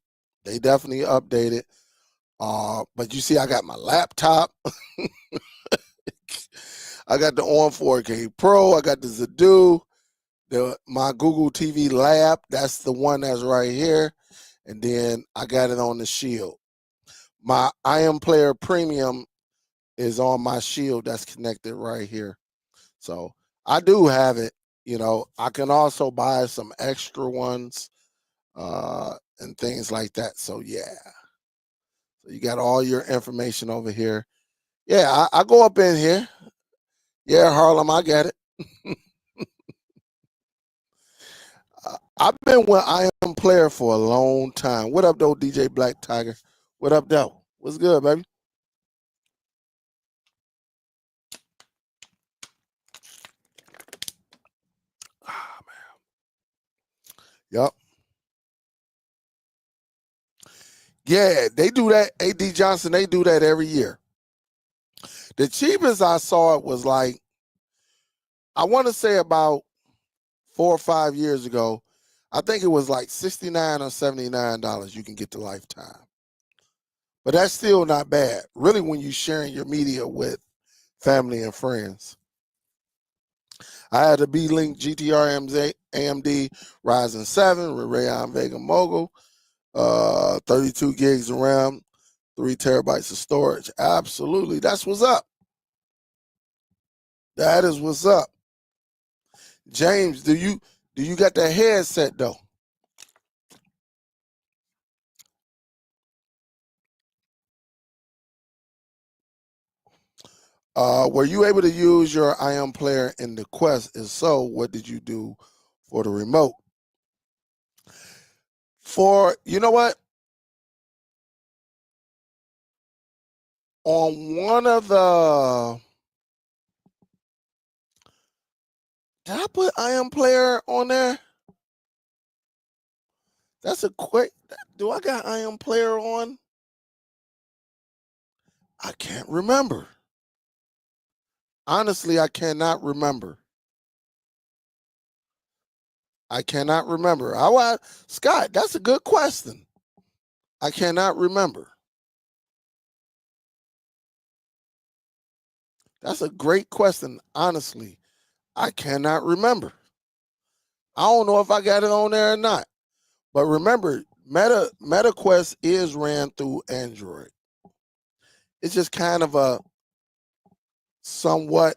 [SPEAKER 1] They definitely update it. But you see, I got my laptop. I got the On 4K Pro. I got the Zadu. My Google TV Lab. That's the one that's right here. And then I got it on the Shield. My IM Player Premium is on my Shield that's connected right here. So I do have it. I can also buy some extra ones and things like that. So yeah. So you got all your information over here. Yeah, I go up in here. Yeah, Harlem, I got it. I've been with I Am Player for a long time. What up, though, DJ Black Tiger? What up, though? What's good, baby? Yep. Yeah, they do that. AD Johnson, they do that every year. The cheapest I saw it was like, I want to say about 4 or 5 years ago. I think it was like $69 or $79 you can get the lifetime. But that's still not bad, really, when you're sharing your media with family and friends. I had a B-Link GTR AMD Ryzen 7 with Rayon Vega Mogul, 32 gigs of RAM, 3 terabytes of storage. Absolutely, that's what's up. That is what's up. James, do you got that headset though? Were you able to use your IM player in the Quest? If so, what did you do for the remote? For, you know what? On one of the, did I put IM player on there? That's a quick, do I got IM player on? I can't remember. Honestly, I cannot remember. I cannot remember. Scott, that's a good question. I cannot remember. That's a great question. Honestly, I cannot remember. I don't know if I got it on there or not. But remember, MetaQuest is ran through Android. It's just kind of a somewhat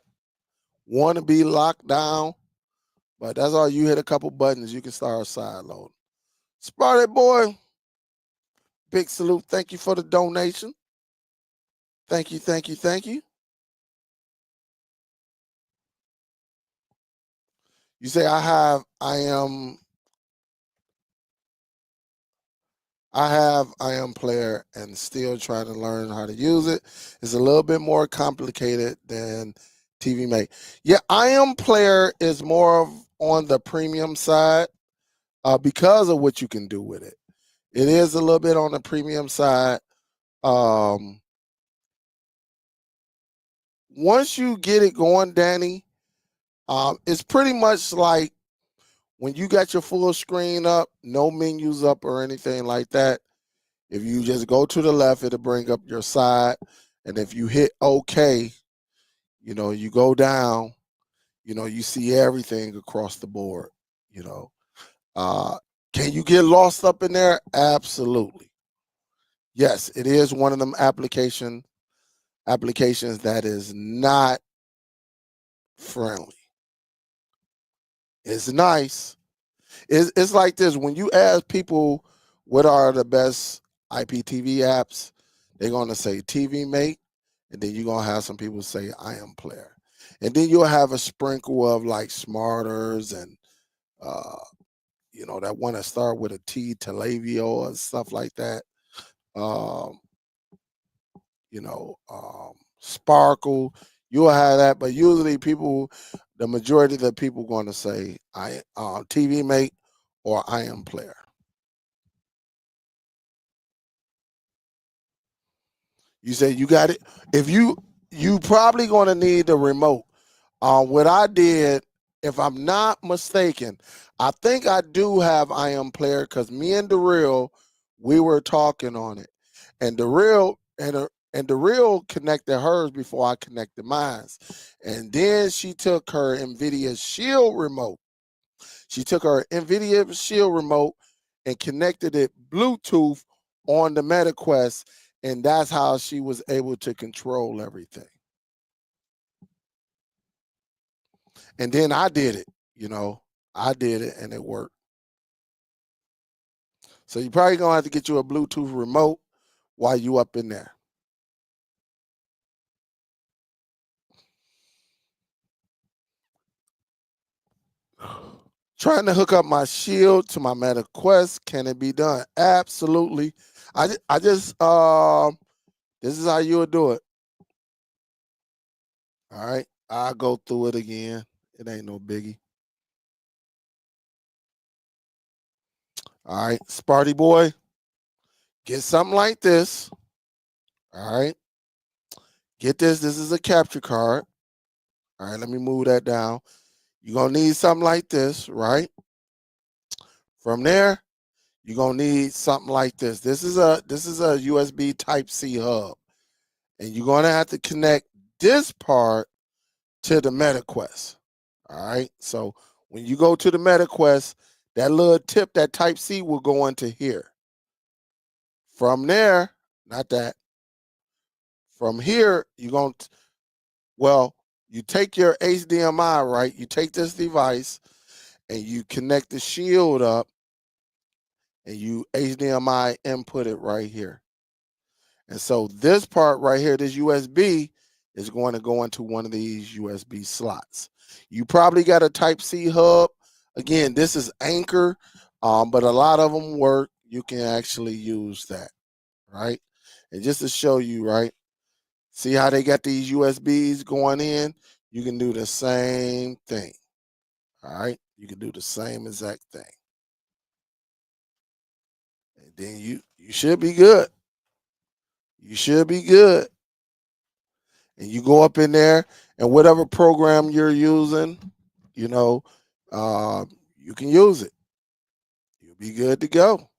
[SPEAKER 1] want to be locked down, but that's all. You hit a couple buttons, you can start side loading. Sparty boy, big salute. Thank you for the donation. Thank you, thank you, thank you. You say I am player and still trying to learn how to use it. It's a little bit more complicated than TV Mate. Yeah, I am player is more of on the premium side because of what you can do with it. It is a little bit on the premium side. Um, Once you get it going, Danny, it's pretty much like when you got your full screen up, no menus up or anything like that. If you just go to the left, it'll bring up your side. And if you hit OK, you go down, you see everything across the board, you know. Uh, can you get lost up in there? Absolutely. Yes, it is one of them applications that is not friendly. It's nice. It's like this. When you ask people what are the best IPTV apps, they're gonna say TV Mate, and then you're gonna have some people say I am player. And then you'll have a sprinkle of like smarters and uh, that want to start with a T, Telavio and stuff like that. Um, Sparkle. You'll have that, but usually the majority of the people going to say I TV Mate or I am player. You say you got it. If you probably going to need the remote. What I did, if I'm not mistaken, I think I do have I am player because me and the real we were talking on it, and the real connected hers before I connected mine, and then she took her NVIDIA Shield remote. She took her NVIDIA Shield remote and connected it Bluetooth on the MetaQuest, and that's how she was able to control everything. And then I did it, I did it and it worked. So you probably gonna have to get you a Bluetooth remote while you up in there. Trying to hook up my Shield to my MetaQuest, can it be done? Absolutely. I just this is how you would do it. All right, I'll go through it again. It ain't no biggie. All right, Sparty boy, get something like this. All right, get this. This is a capture card. All right, let me move that down. You're going to need something like this, right? From there, you're going to need something like this. This is a USB Type-C hub. And you're going to have to connect this part to the MetaQuest. All right. So when you go to the MetaQuest, that little tip, that Type-C will go into here. From there, not that. From here, you're going to, well, you take your HDMI, right? You take this device and you connect the shield up and you HDMI input it right here. And so this part right here, this USB, is going to go into one of these USB slots. You probably got a Type-C hub. Again, this is Anchor, but a lot of them work. You can actually use that, right? And just to show you, right? See how they got these USBs going in? You can do the same thing, all right? You can do the same exact thing. And then you should be good. You should be good. And you go up in there and whatever program you're using, you know, you can use it. You'll be good to go.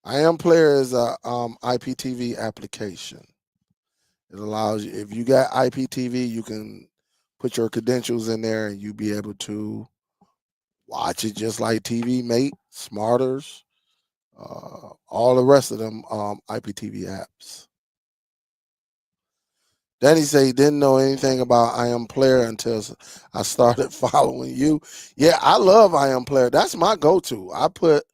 [SPEAKER 1] iAmPlayer is a IPTV application. It allows you, if you got IPTV, you can put your credentials in there and you'll be able to watch it just like TV Mate, Smarters, all the rest of them IPTV apps. Danny say he didn't know anything about iAmPlayer until I started following you. Yeah, I love iAmPlayer. That's my go-to. I put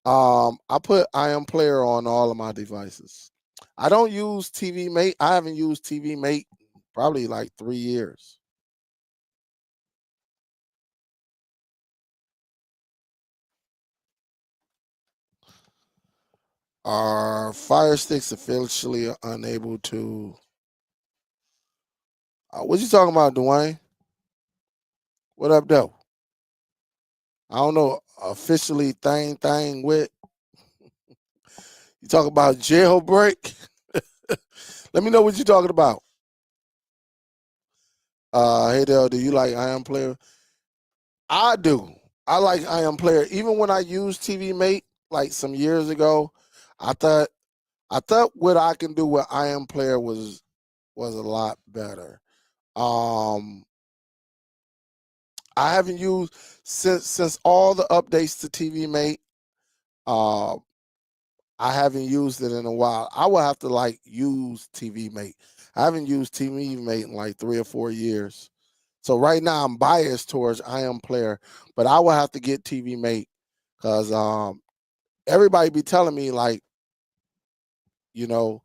[SPEAKER 1] iAmPlayer on all of my devices. I don't use TV Mate. I haven't used TV Mate probably like 3 years. Are Fire Sticks officially unable to? What you talking about, Dwayne? What up, though? I don't know. Officially thing with. You talk about jailbreak? Let me know what you're talking about. Hey Dale, do you like iAmPlayer? I do. I like iAmPlayer. Even when I used TV Mate like some years ago, I thought what I can do with iAmPlayer was a lot better. I haven't used since all the updates to TV Mate. Uh, I haven't used it in a while. I will have to like use TV Mate. I haven't used TV Mate in like 3 or 4 years. So right now I'm biased towards iAmPlayer, but I will have to get TV Mate because everybody be telling me like, you know,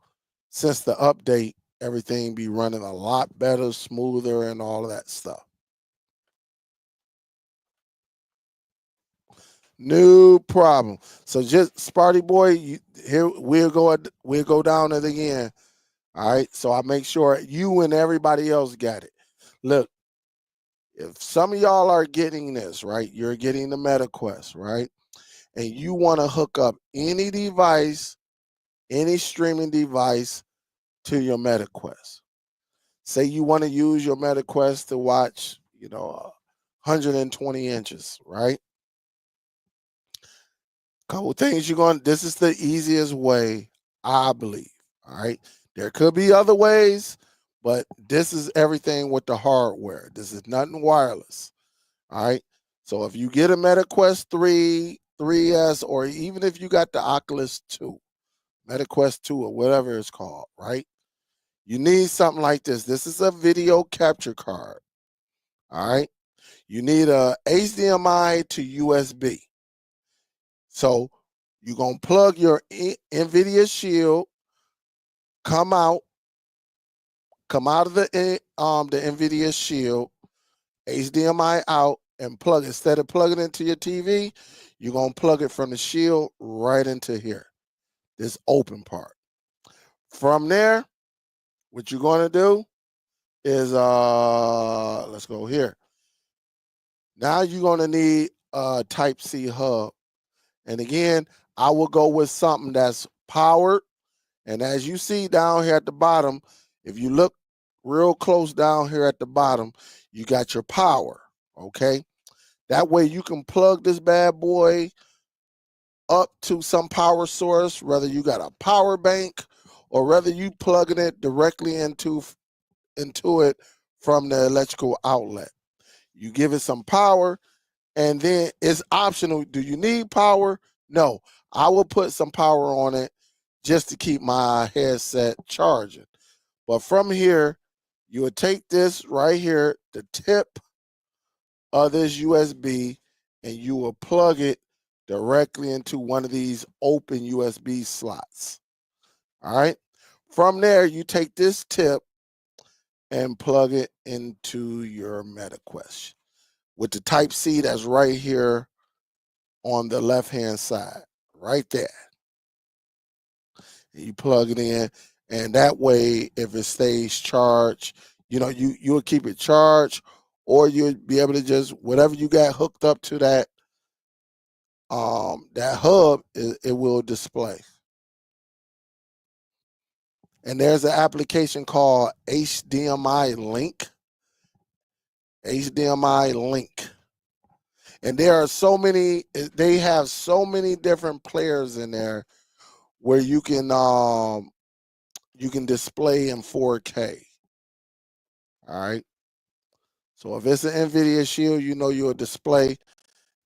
[SPEAKER 1] since the update, everything be running a lot better, smoother, and all of that stuff. No problem. So just Sparty boy, here we'll go down it again. All right. So I make sure you and everybody else got it. Look, if some of y'all are getting this, right, you're getting the MetaQuest, right? And you want to hook up any device, any streaming device to your MetaQuest. Say you want to use your MetaQuest to watch, 120 inches, right? Couple things this is the easiest way, I believe. All right. There could be other ways, but this is everything with the hardware. This is nothing wireless. All right. So if you get a MetaQuest 3, 3S, or even if you got the Oculus 2, MetaQuest 2, or whatever it's called, right? You need something like this. This is a video capture card. All right. You need a HDMI to USB. So you're gonna plug your NVIDIA Shield, come out, of the NVIDIA Shield, HDMI out, and plug. Instead of plugging it into your TV, you're gonna plug it from the Shield right into here, this open part. From there, what you're gonna do is let's go here. Now you're going to need a Type-C hub. And again, I will go with something that's powered. And as you see down here at the bottom, if you look real close down here at the bottom, you got your power, okay? That way you can plug this bad boy up to some power source, whether you got a power bank or whether you plugging it directly into it from the electrical outlet. You give it some power, and then it's optional. Do you need power? No. I will put some power on it just to keep my headset charging. But from here, you would take this right here, the tip of this USB, and you will plug it directly into one of these open USB slots. All right. From there, you take this tip and plug it into your MetaQuest with the Type-C that's right here on the left-hand side, right there. You plug it in, and that way, if it stays charged, you'll keep it charged, or you'll be able to just whatever you got hooked up to that hub, it will display. And there's an application called HDMI Link. HDMI Link. And there are they have so many different players in there where you can display in 4K. All right. So if it's an NVIDIA Shield, you'll display.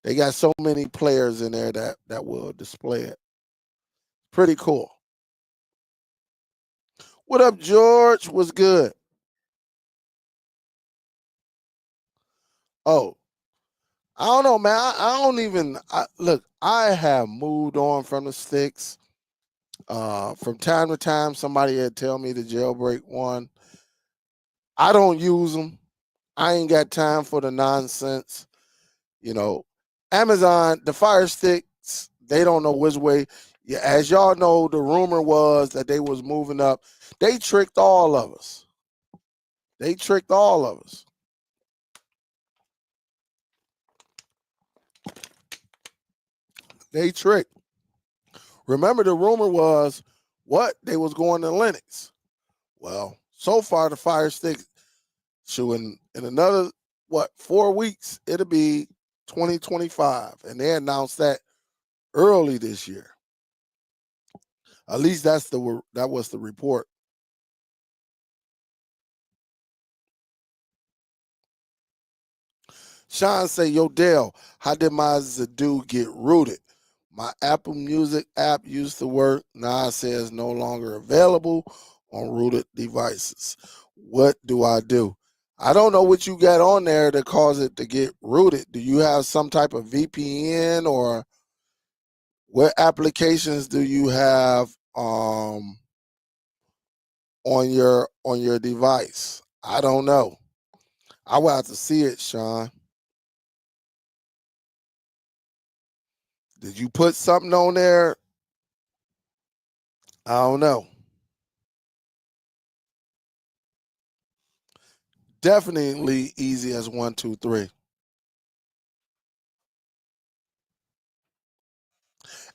[SPEAKER 1] They got so many players in there that will display it. Pretty cool. What up, George? What's good? Oh, I don't know, man. I don't even look. I have moved on from the sticks. From time to time, somebody had tell me to jailbreak one. I don't use them. I ain't got time for the nonsense. Amazon, the Fire Sticks, they don't know which way. Yeah, as y'all know, the rumor was that they was moving up. They tricked all of us. They tricked all of us. They tricked. Remember, the rumor was what? They was going to Linux. Well, so far the Fire Stick, in another 4 weeks, it'll be 2025, and they announced that early this year. At least that was the report. Sean say, yo, Dale, how did my Zadu get rooted? My Apple Music app used to work. Now it says no longer available on rooted devices. What do I do? I don't know what you got on there to cause it to get rooted. Do you have some type of VPN, or what applications do you have on your device? I don't know. I will have to see it, Sean. Did you put something on there? I don't know. Definitely easy as 1, 2, 3.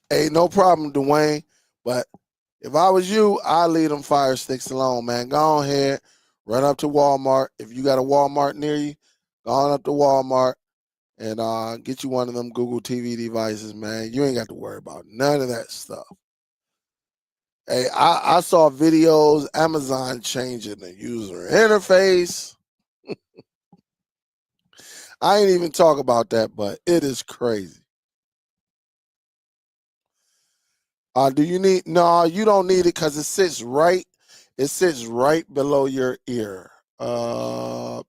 [SPEAKER 1] Hey, no problem, Dwayne. But if I was you, I'd leave them Fire Sticks alone, man. Go ahead, run up to Walmart. If you got a Walmart near you, go on up to Walmart and get you one of them Google TV devices, man. You ain't got to worry about none of that stuff. Hey, I saw videos, Amazon changing the user interface. I ain't even talk about that, but it is crazy. Do you need? No, you don't need it because it sits right below your ear. Yeah,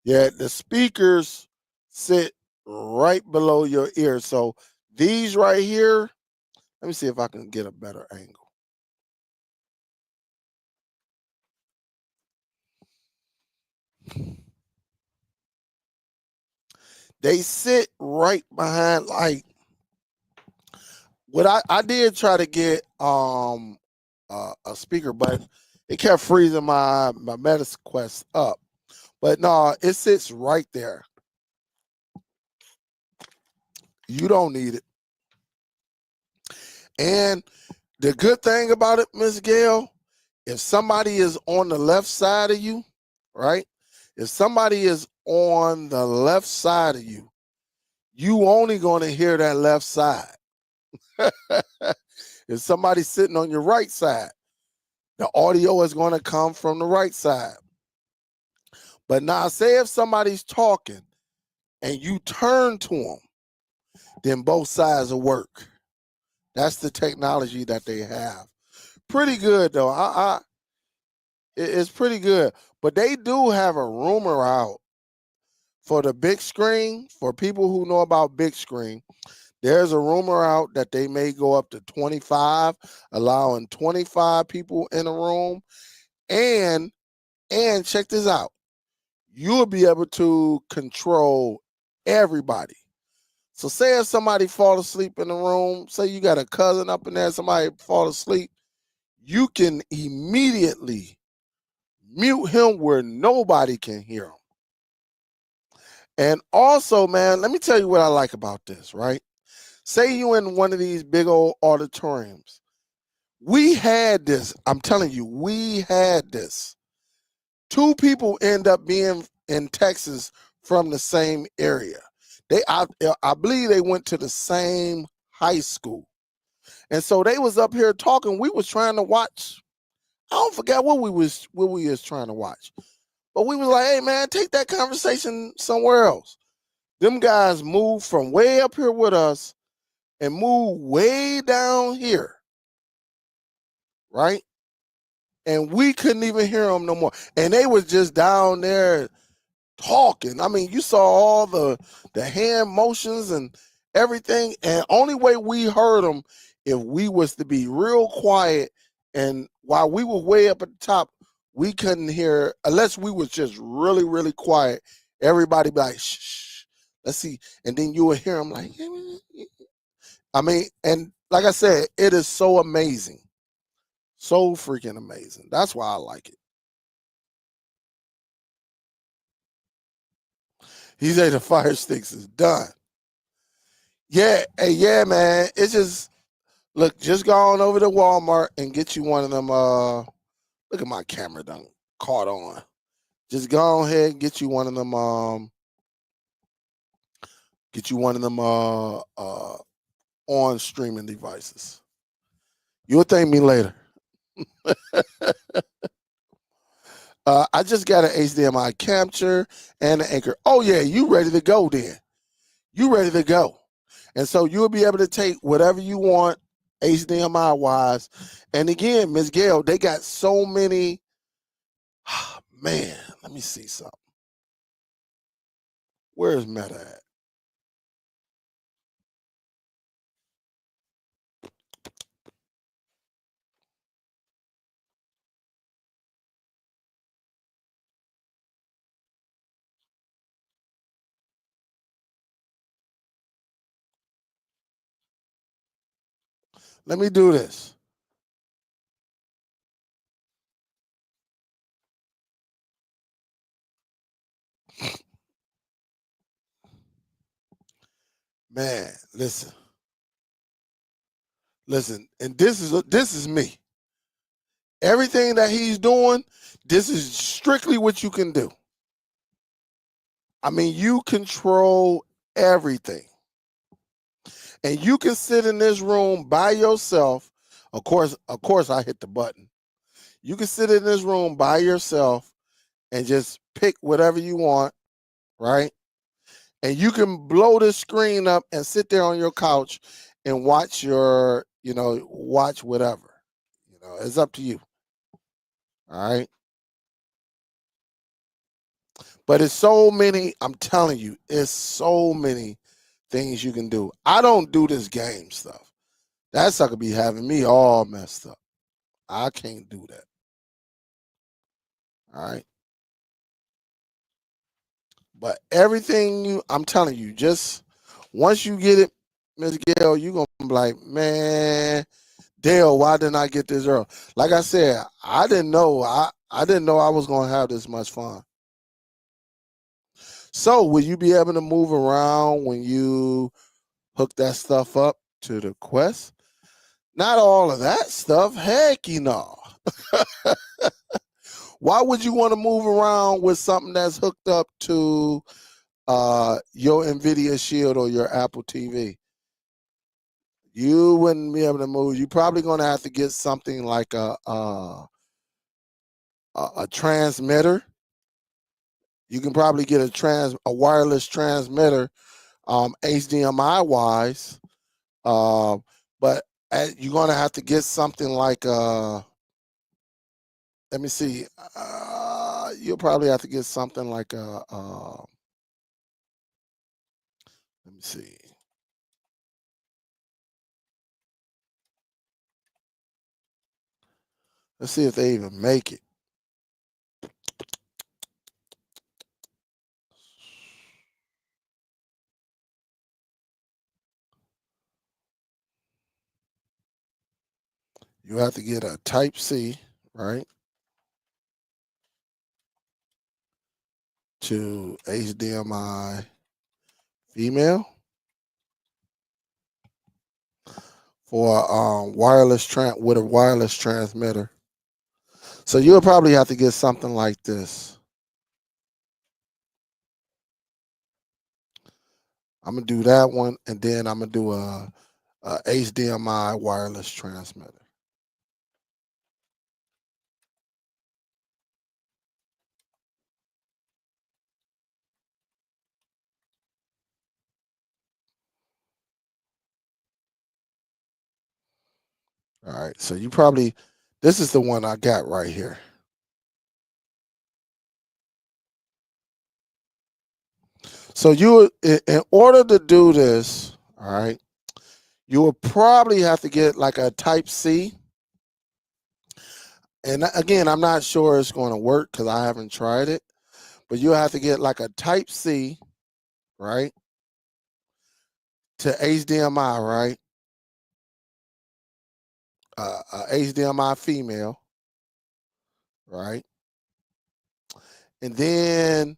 [SPEAKER 1] the speakers sit right below your ear. So these right here, let me see if I can get a better angle. They sit right behind, like, what I did try to get a speaker, but it kept freezing my MetaQuest up. But no, it sits right there. You don't need it. And the good thing about it, Miss Gail, if somebody is on the left side of you, right? If somebody is on the left side of you, you only going to hear that left side. If somebody's sitting on your right side, the audio is going to come from the right side. But now, say if somebody's talking and you turn to them, then both sides will work. That's the technology that they have. Pretty good though. It's pretty good. But they do have a rumor out for the big screen. For people who know about big screen, there's a rumor out that they may go up to 25, allowing 25 people in a room. And check this out. You'll be able to control everybody. So say if somebody fall asleep in the room, say you got a cousin up in there, somebody fall asleep, you can immediately mute him where nobody can hear him. And also, man, let me tell you what I like about this, right? Say you in one of these big old auditoriums. We had this. I'm telling you, we had this. Two people end up being in Texas from the same area. I believe they went to the same high school. And so they was up here talking. We was trying to watch. I don't forget what we was trying to watch. But we was like, hey man, take that conversation somewhere else. Them guys moved from way up here with us and moved way down here. Right? And we couldn't even hear them no more. And they was just down there talking. I mean, you saw all the hand motions and everything. And only way we heard them if we was to be real quiet. And while we were way up at the top, we couldn't hear unless we was just really, really quiet. Everybody be like, shh, shh, let's see. And then you would hear them like, I mean, and like I said, it is so amazing. So freaking amazing. That's why I like it. He said the fire sticks is done. Yeah, hey, yeah, man. It's just look, just go on over to Walmart and get you one of them. Look at my camera done caught on. Just go ahead and get you one of them. Get you one of them on streaming devices. You'll thank me later. I just got an HDMI capture and an anchor. Oh yeah, you ready to go then? You ready to go? And so you'll be able to take whatever you want HDMI wise. And again, Ms. Gail, they got so many. Man, let me see something. Where's Meta at? Let me do this. Man, listen. Listen, and this is me. Everything that he's doing, this is strictly what you can do. I mean, you control everything. And you can sit in this room by yourself. Of course, I hit the button. You can sit in this room by yourself and just pick whatever you want, right? And you can blow the screen up and sit there on your couch and watch watch whatever. It's up to you. All right. But it's so many, I'm telling you, it's so many things you can do. I don't do this game stuff. That sucker be having me all messed up. I can't do that. All right. But everything I'm telling you, just once you get it, Miss Gail, you're gonna be like, man, Dale, why didn't I get this early? Like I said, I didn't know. I didn't know I was gonna have this much fun. So will you be able to move around when you hook that stuff up to the Quest. Not all of that stuff. Heck, Why would you want to move around with something that's hooked up to your NVIDIA Shield or your Apple TV? You wouldn't be able to move. You're probably going to have to get something like a transmitter. You can probably get a wireless transmitter, HDMI wise, but you're going to have to get something like let me see. You'll probably have to get something like let me see. Let's see if they even make it. You have to get a Type C, right, to HDMI female for with a wireless transmitter. So you'll probably have to get something like this. I'm gonna do that one, and then I'm gonna do a HDMI wireless transmitter. All right, so this is the one I got right here. So in order to do this, all right, you will probably have to get like a Type C. And again, I'm not sure it's going to work because I haven't tried it, but you'll have to get like a Type C, right, to HDMI, right, HDMI female, right, and then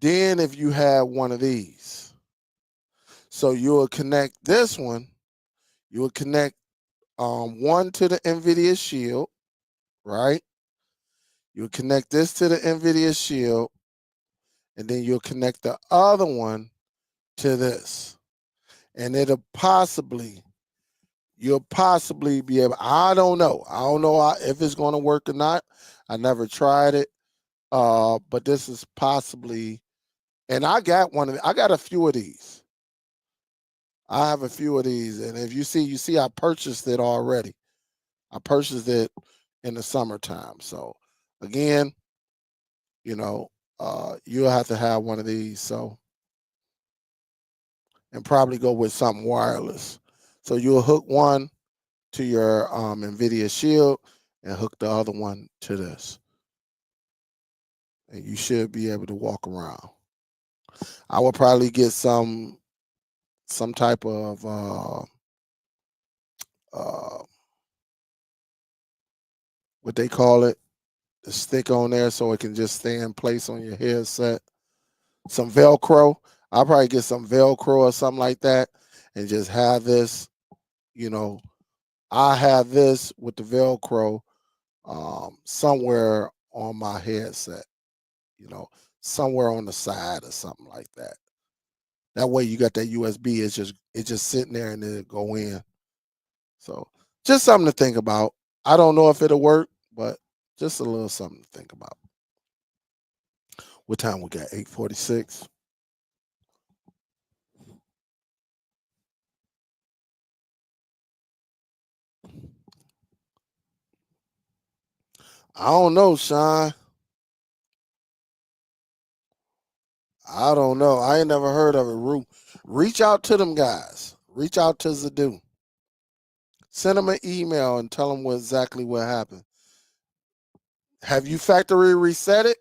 [SPEAKER 1] if you have one of these, so you will connect this one, you will connect one to the NVIDIA Shield, right? You'll connect this to the NVIDIA Shield, and then you'll connect the other one to this. And you'll possibly be able, I don't know if it's going to work or not. I never tried it. But this is possibly, and I got a few of these. I have a few of these. And if you see, I purchased it already. I purchased it in the summertime. So again, you'll have to have one of these. So, and probably go with something wireless. So you'll hook one to your NVIDIA Shield and hook the other one to this. And you should be able to walk around. I would probably get some type of what they call it, the stick on there so it can just stay in place on your headset. Some Velcro. I'll probably get some Velcro or something like that and just have this, I have this with the Velcro somewhere on my headset, somewhere on the side or something like that. That way you got that USB, it's just sitting there and it'll go in. So just something to think about. I don't know if it'll work, but just a little something to think about. What time we got? 8:46. I don't know, Sean. I don't know. I ain't never heard of it. Reach out to them guys. Reach out to Zadu. Send them an email and tell them exactly what happened. Have you factory reset it?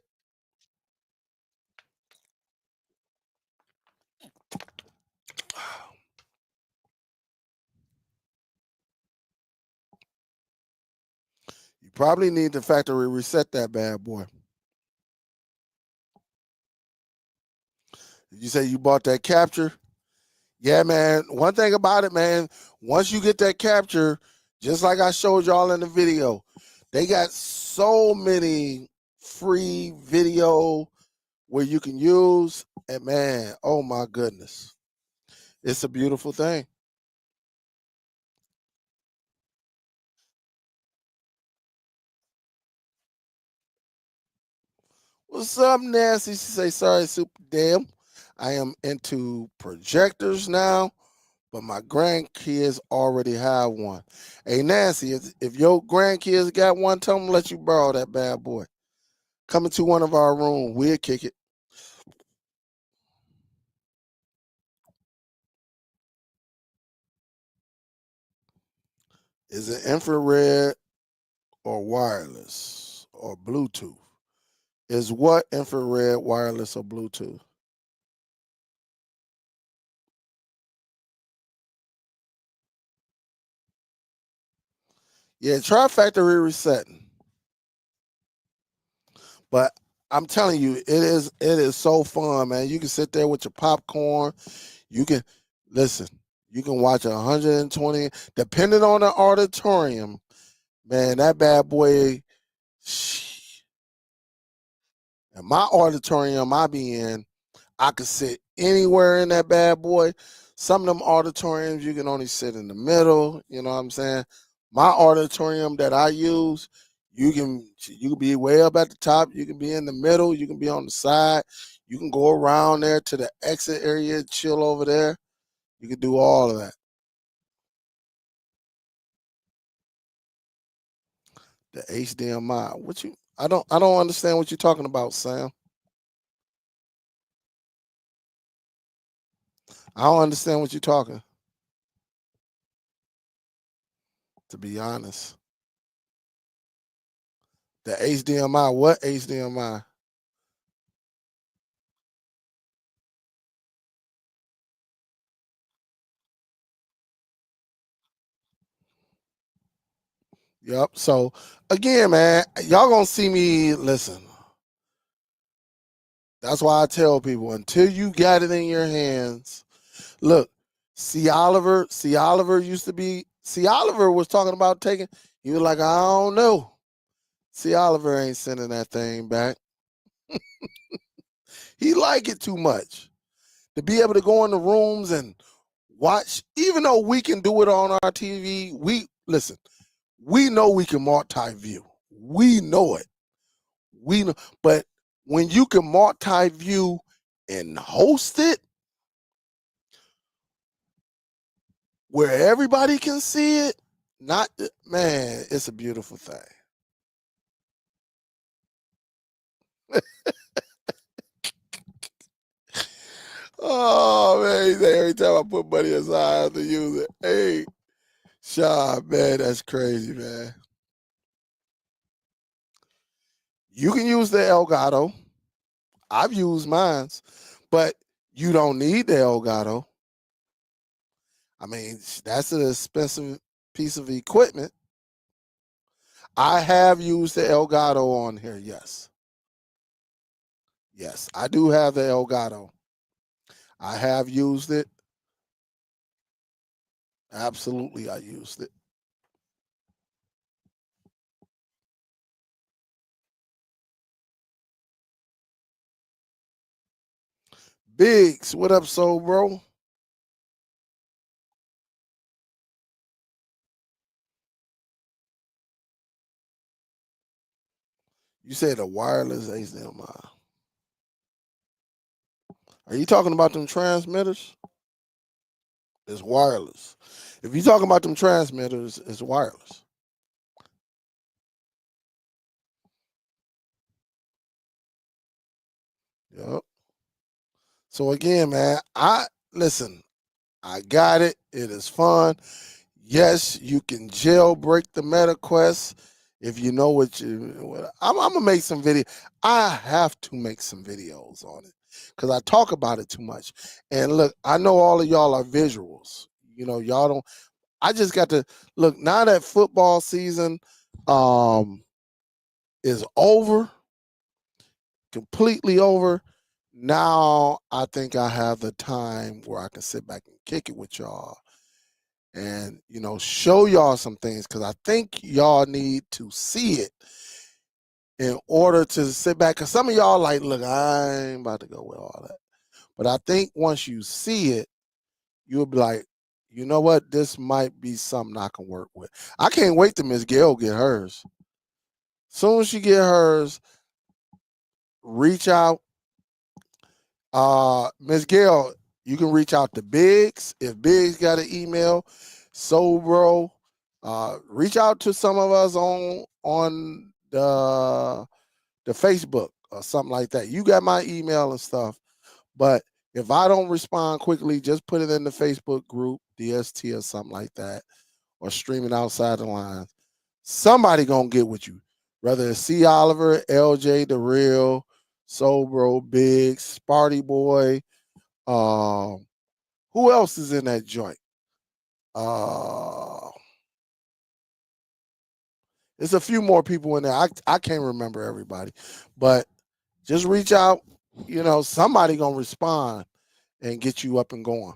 [SPEAKER 1] You probably need to factory reset that bad boy. Did you say you bought that capture? Yeah, man. One thing about it, man, once you get that capture, just like I showed y'all in the video, they got so many free video where you can use. And man, oh my goodness. It's a beautiful thing. What's up, Nancy? She say, sorry, super damn. I am into projectors now, but my grandkids already have one. Hey, Nancy, if your grandkids got one, tell them to let you borrow that bad boy. Come into one of our rooms. We'll kick it. Is it infrared or wireless or Bluetooth? Is what infrared, wireless, or Bluetooth? Yeah, try factory resetting. But I'm telling you, it is so fun, man. You can sit there with your popcorn. You can listen. You can watch 120, depending on the auditorium. Man, that bad boy. And my auditorium I be in, I could sit anywhere in that bad boy. Some of them auditoriums you can only sit in the middle. You know what I'm saying? My auditorium that I use, you can be way up at the top. You can be in the middle. You can be on the side. You can go around there to the exit area, chill over there. You can do all of that. The HDMI. What you? I don't understand what you're talking about, Sam. I don't understand what you're talking. To be honest, the HDMI. What HDMI? Yep. So again, man, y'all gonna see me. Listen, that's why I tell people until you got it in your hands. Look, See Oliver used to be. See Oliver was talking about taking. He was like, I don't know. See Oliver ain't sending that thing back. He like it too much to be able to go in the rooms and watch. Even though we can do it on our TV, we listen. We know we can multi-view. We know it. We know, but when you can multi-view and host it where everybody can see it, not man, it's a beautiful thing. Oh man, every time I put money aside, I have to use it. Hey, Sean, man, that's crazy, man. You can use the Elgato. I've used mines, but you don't need the Elgato. I mean, that's an expensive piece of equipment. I have used the Elgato on here, yes. Yes, I do have the Elgato. I have used it. Absolutely, I used it. Biggs, what up, soul bro? You said a wireless HDMI. Are you talking about them transmitters? It's wireless. If you're talking about them transmitters, it's wireless. Yep. So again, man, I listen. I got it. It is fun. Yes, you can jailbreak the MetaQuest if you know what you. I'm gonna make some video. I have to make some videos on it because I talk about it too much. And look, I know all of y'all are visuals. Y'all don't. I just got to look now that football season um, is over, completely over. Now I think I have the time where I can sit back and kick it with y'all and, show y'all some things because I think y'all need to see it in order to sit back. Because some of y'all like, look, I ain't about to go with all that. But I think once you see it, you'll be like, you know what? This might be something I can work with. I can't wait till Miss Gail get hers. Soon as she get hers, reach out. Miss Gail, you can reach out to Biggs. If Biggs got an email, Sobro, reach out to some of us on the Facebook or something like that. You got my email and stuff. But if I don't respond quickly, just put it in the Facebook group, DST or something like that, or streaming outside the lines. Somebody gonna get with you. Whether it's C. Oliver, LJ, The Real, Sobro, Big, Sparty Boy. Who else is in that joint? There's a few more people in there. I can't remember everybody, but just reach out. Somebody gonna respond and get you up and going.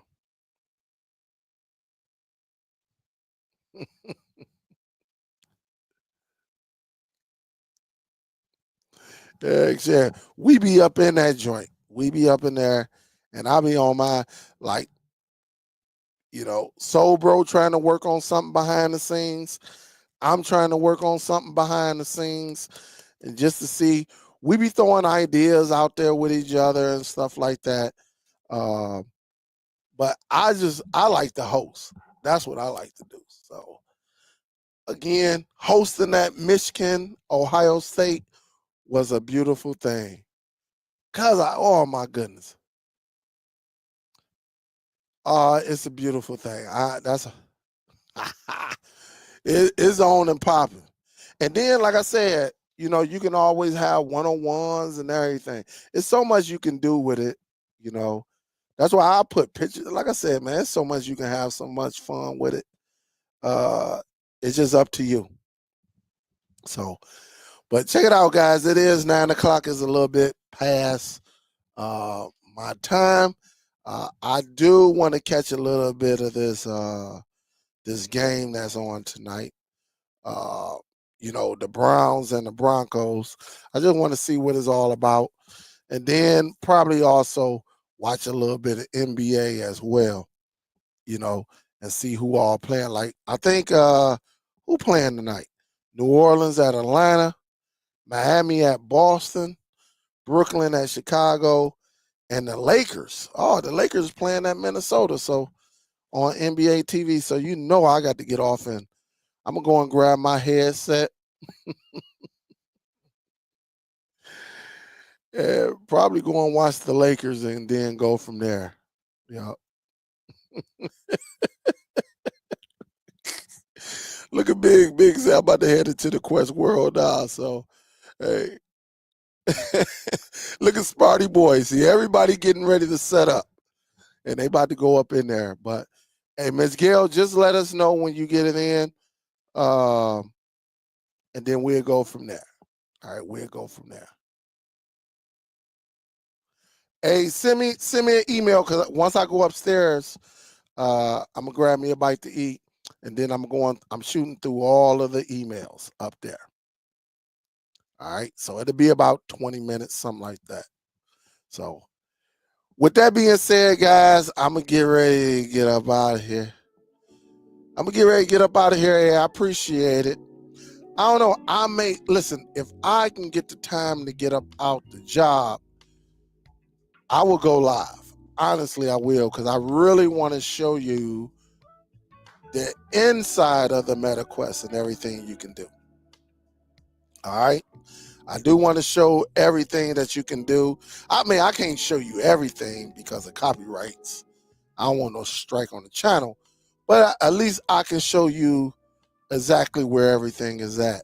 [SPEAKER 1] Yeah, we be up in that joint. We be up in there, and I be on my Soul Bro trying to work on something behind the scenes. I'm trying to work on something behind the scenes, and just to see, we be throwing ideas out there with each other and stuff like that. But I like to host. That's what I like to do. So again, hosting at Michigan, Ohio State was a beautiful thing. Oh my goodness. It's a beautiful thing. It's on and popping. And then, like I said, you can always have one-on-ones and everything. It's so much you can do with it, That's why I put pictures. Like I said, man, it's so much you can have so much fun with it. It's just up to you. So, but check it out, guys. It is 9:00. Is a little bit past my time. I do want to catch a little bit of this game that's on tonight. The Browns and the Broncos. I just want to see what it's all about. And then probably also watch a little bit of NBA as well, and see who all playing. Like, I think who playing tonight? New Orleans at Atlanta, Miami at Boston, Brooklyn at Chicago, and the Lakers. Oh, the Lakers playing at Minnesota. So on NBA TV. So I got to get off and I'm gonna go and grab my headset. And probably go and watch the Lakers and then go from there. Yeah. Look at Big say I'm about to head into the Quest World now. So hey. Look at Sparty Boy. See, everybody getting ready to set up. And they about to go up in there. But hey, Ms. Gail, just let us know when you get it in. And then we'll go from there. All right, we'll go from there. Hey, send me an email because once I go upstairs, I'm gonna grab me a bite to eat, and then I'm shooting through all of the emails up there. All right, so it'll be about 20 minutes, something like that. So, with that being said, guys, I'm gonna get ready to get up out of here. Hey, I appreciate it. I don't know. Listen. If I can get the time to get up out the job, I will go live. Honestly, I will, because I really want to show you the inside of the MetaQuest and everything you can do. All right. I do want to show everything that you can do. I mean, I can't show you everything because of copyrights. I don't want no strike on the channel, but at least I can show you exactly where everything is at.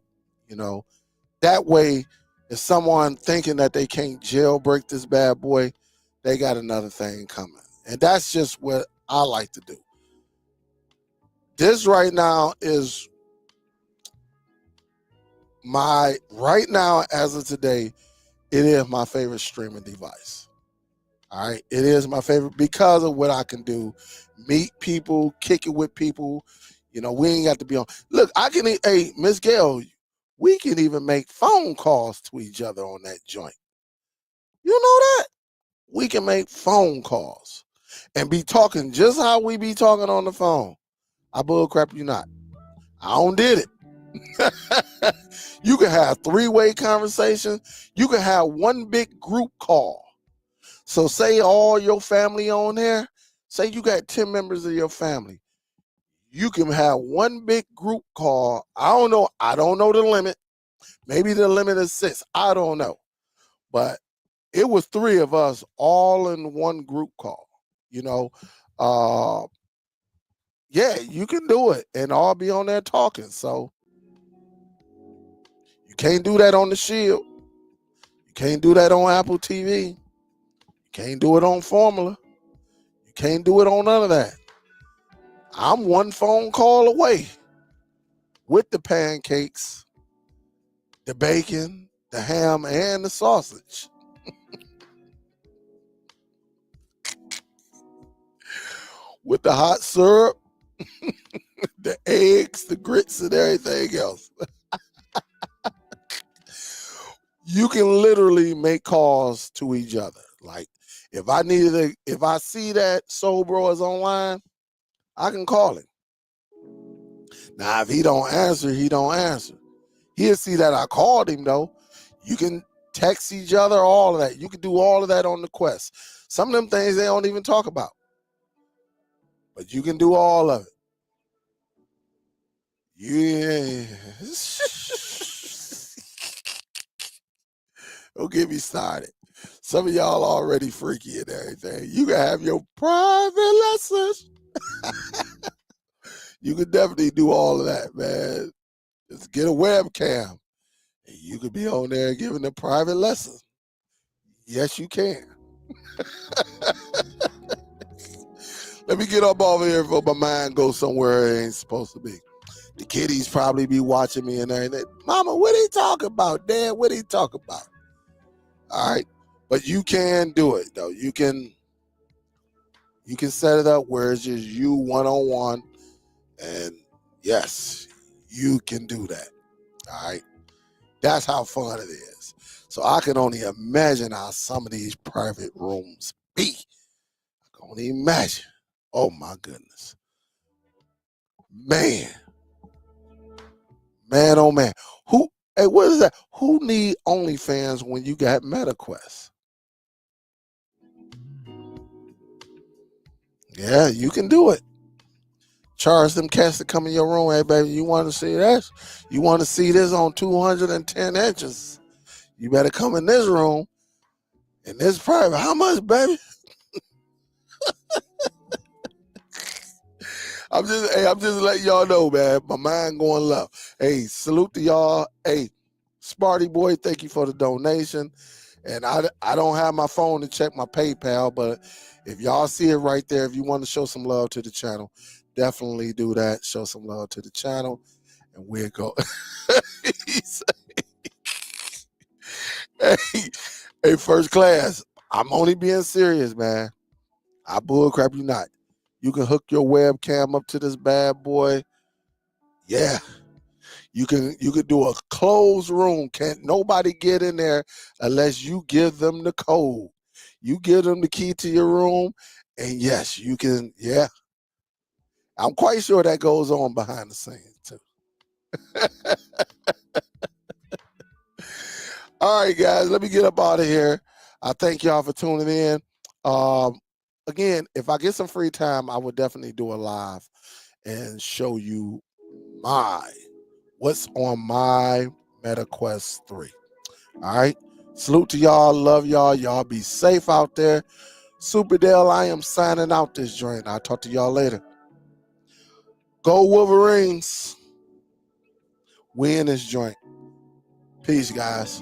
[SPEAKER 1] That way, if someone thinking that they can't jailbreak this bad boy, they got another thing coming. And that's just what I like to do. This right now is right now, as of today, it is my favorite streaming device. All right. It is my favorite because of what I can do meet people, kick it with people. You know, we ain't got to be on. Look, hey, Miss Gail, we can even make phone calls to each other on that joint. You know that? We can make phone calls and be talking just how we be talking on the phone. I bullcrap you not. I don't did it. You can have three-way conversations. You can have one big group call. So say all your family on there. Say you got 10 members of your family. You can have one big group call. I don't know. I don't know the limit. Maybe the limit is 6. I don't know. But it was 3 of us all in one group call. You know, yeah, you can do it and all be on there talking. So you can't do that on the Shield. You can't do that on Apple TV. You can't do it on Formula. You can't do it on none of that. I'm one phone call away with the pancakes, the bacon, the ham, and the sausage. With the hot syrup, the eggs, the grits, and everything else. You can literally make calls to each other. Like if I see that Soul Bro is online, I can call him. Now, if he don't answer, he don't answer. He'll see that I called him though. You can text each other, all of that. You can do all of that on the Quest. Some of them things they don't even talk about. But you can do all of it. Yeah. Don't get me started. Some of y'all already freaky and everything. You can have your private lessons. You can definitely do all of that, man. Just get a webcam. And you could be on there giving a private lesson. Yes, you can. Let me get up over here before my mind goes somewhere it ain't supposed to be. The kiddies probably be watching me and everything. Mama, what he talking about? Dad, what he talking about? All right. But you can do it, though. You can set it up where it's just you one-on-one. And yes, you can do that. All right. That's how fun it is. So I can only imagine how some of these private rooms be. I can only imagine. Oh my goodness. Man, oh man. Hey, what is that? Who need OnlyFans when you got MetaQuest? Yeah, you can do it. Charge them cats to come in your room. Hey, baby, you want to see this? You want to see this on 210 inches? You better come in this room. In this private. How much, baby? I'm just letting y'all know, man. My mind going left. Hey, salute to y'all. Hey, Sparty boy, thank you for the donation. And I don't have my phone to check my PayPal, but if y'all see it right there, if you want to show some love to the channel, definitely do that. Show some love to the channel, and we'll go. hey, first class. I'm only being serious, man. I bullcrap you not. You can hook your webcam up to this bad boy. Yeah. You can do a closed room. Can't nobody get in there unless you give them the code. You give them the key to your room, and yes, you can. Yeah, I'm quite sure that goes on behind the scenes too. All right, guys, let me get up out of here. I thank y'all for tuning in. Again, if I get some free time, I would definitely do a live and show you what's on my MetaQuest 3. All right. Salute to y'all. Love y'all. Y'all be safe out there. Superdell, I am signing out this joint. I'll talk to y'all later. Go Wolverines. We in this joint. Peace, guys.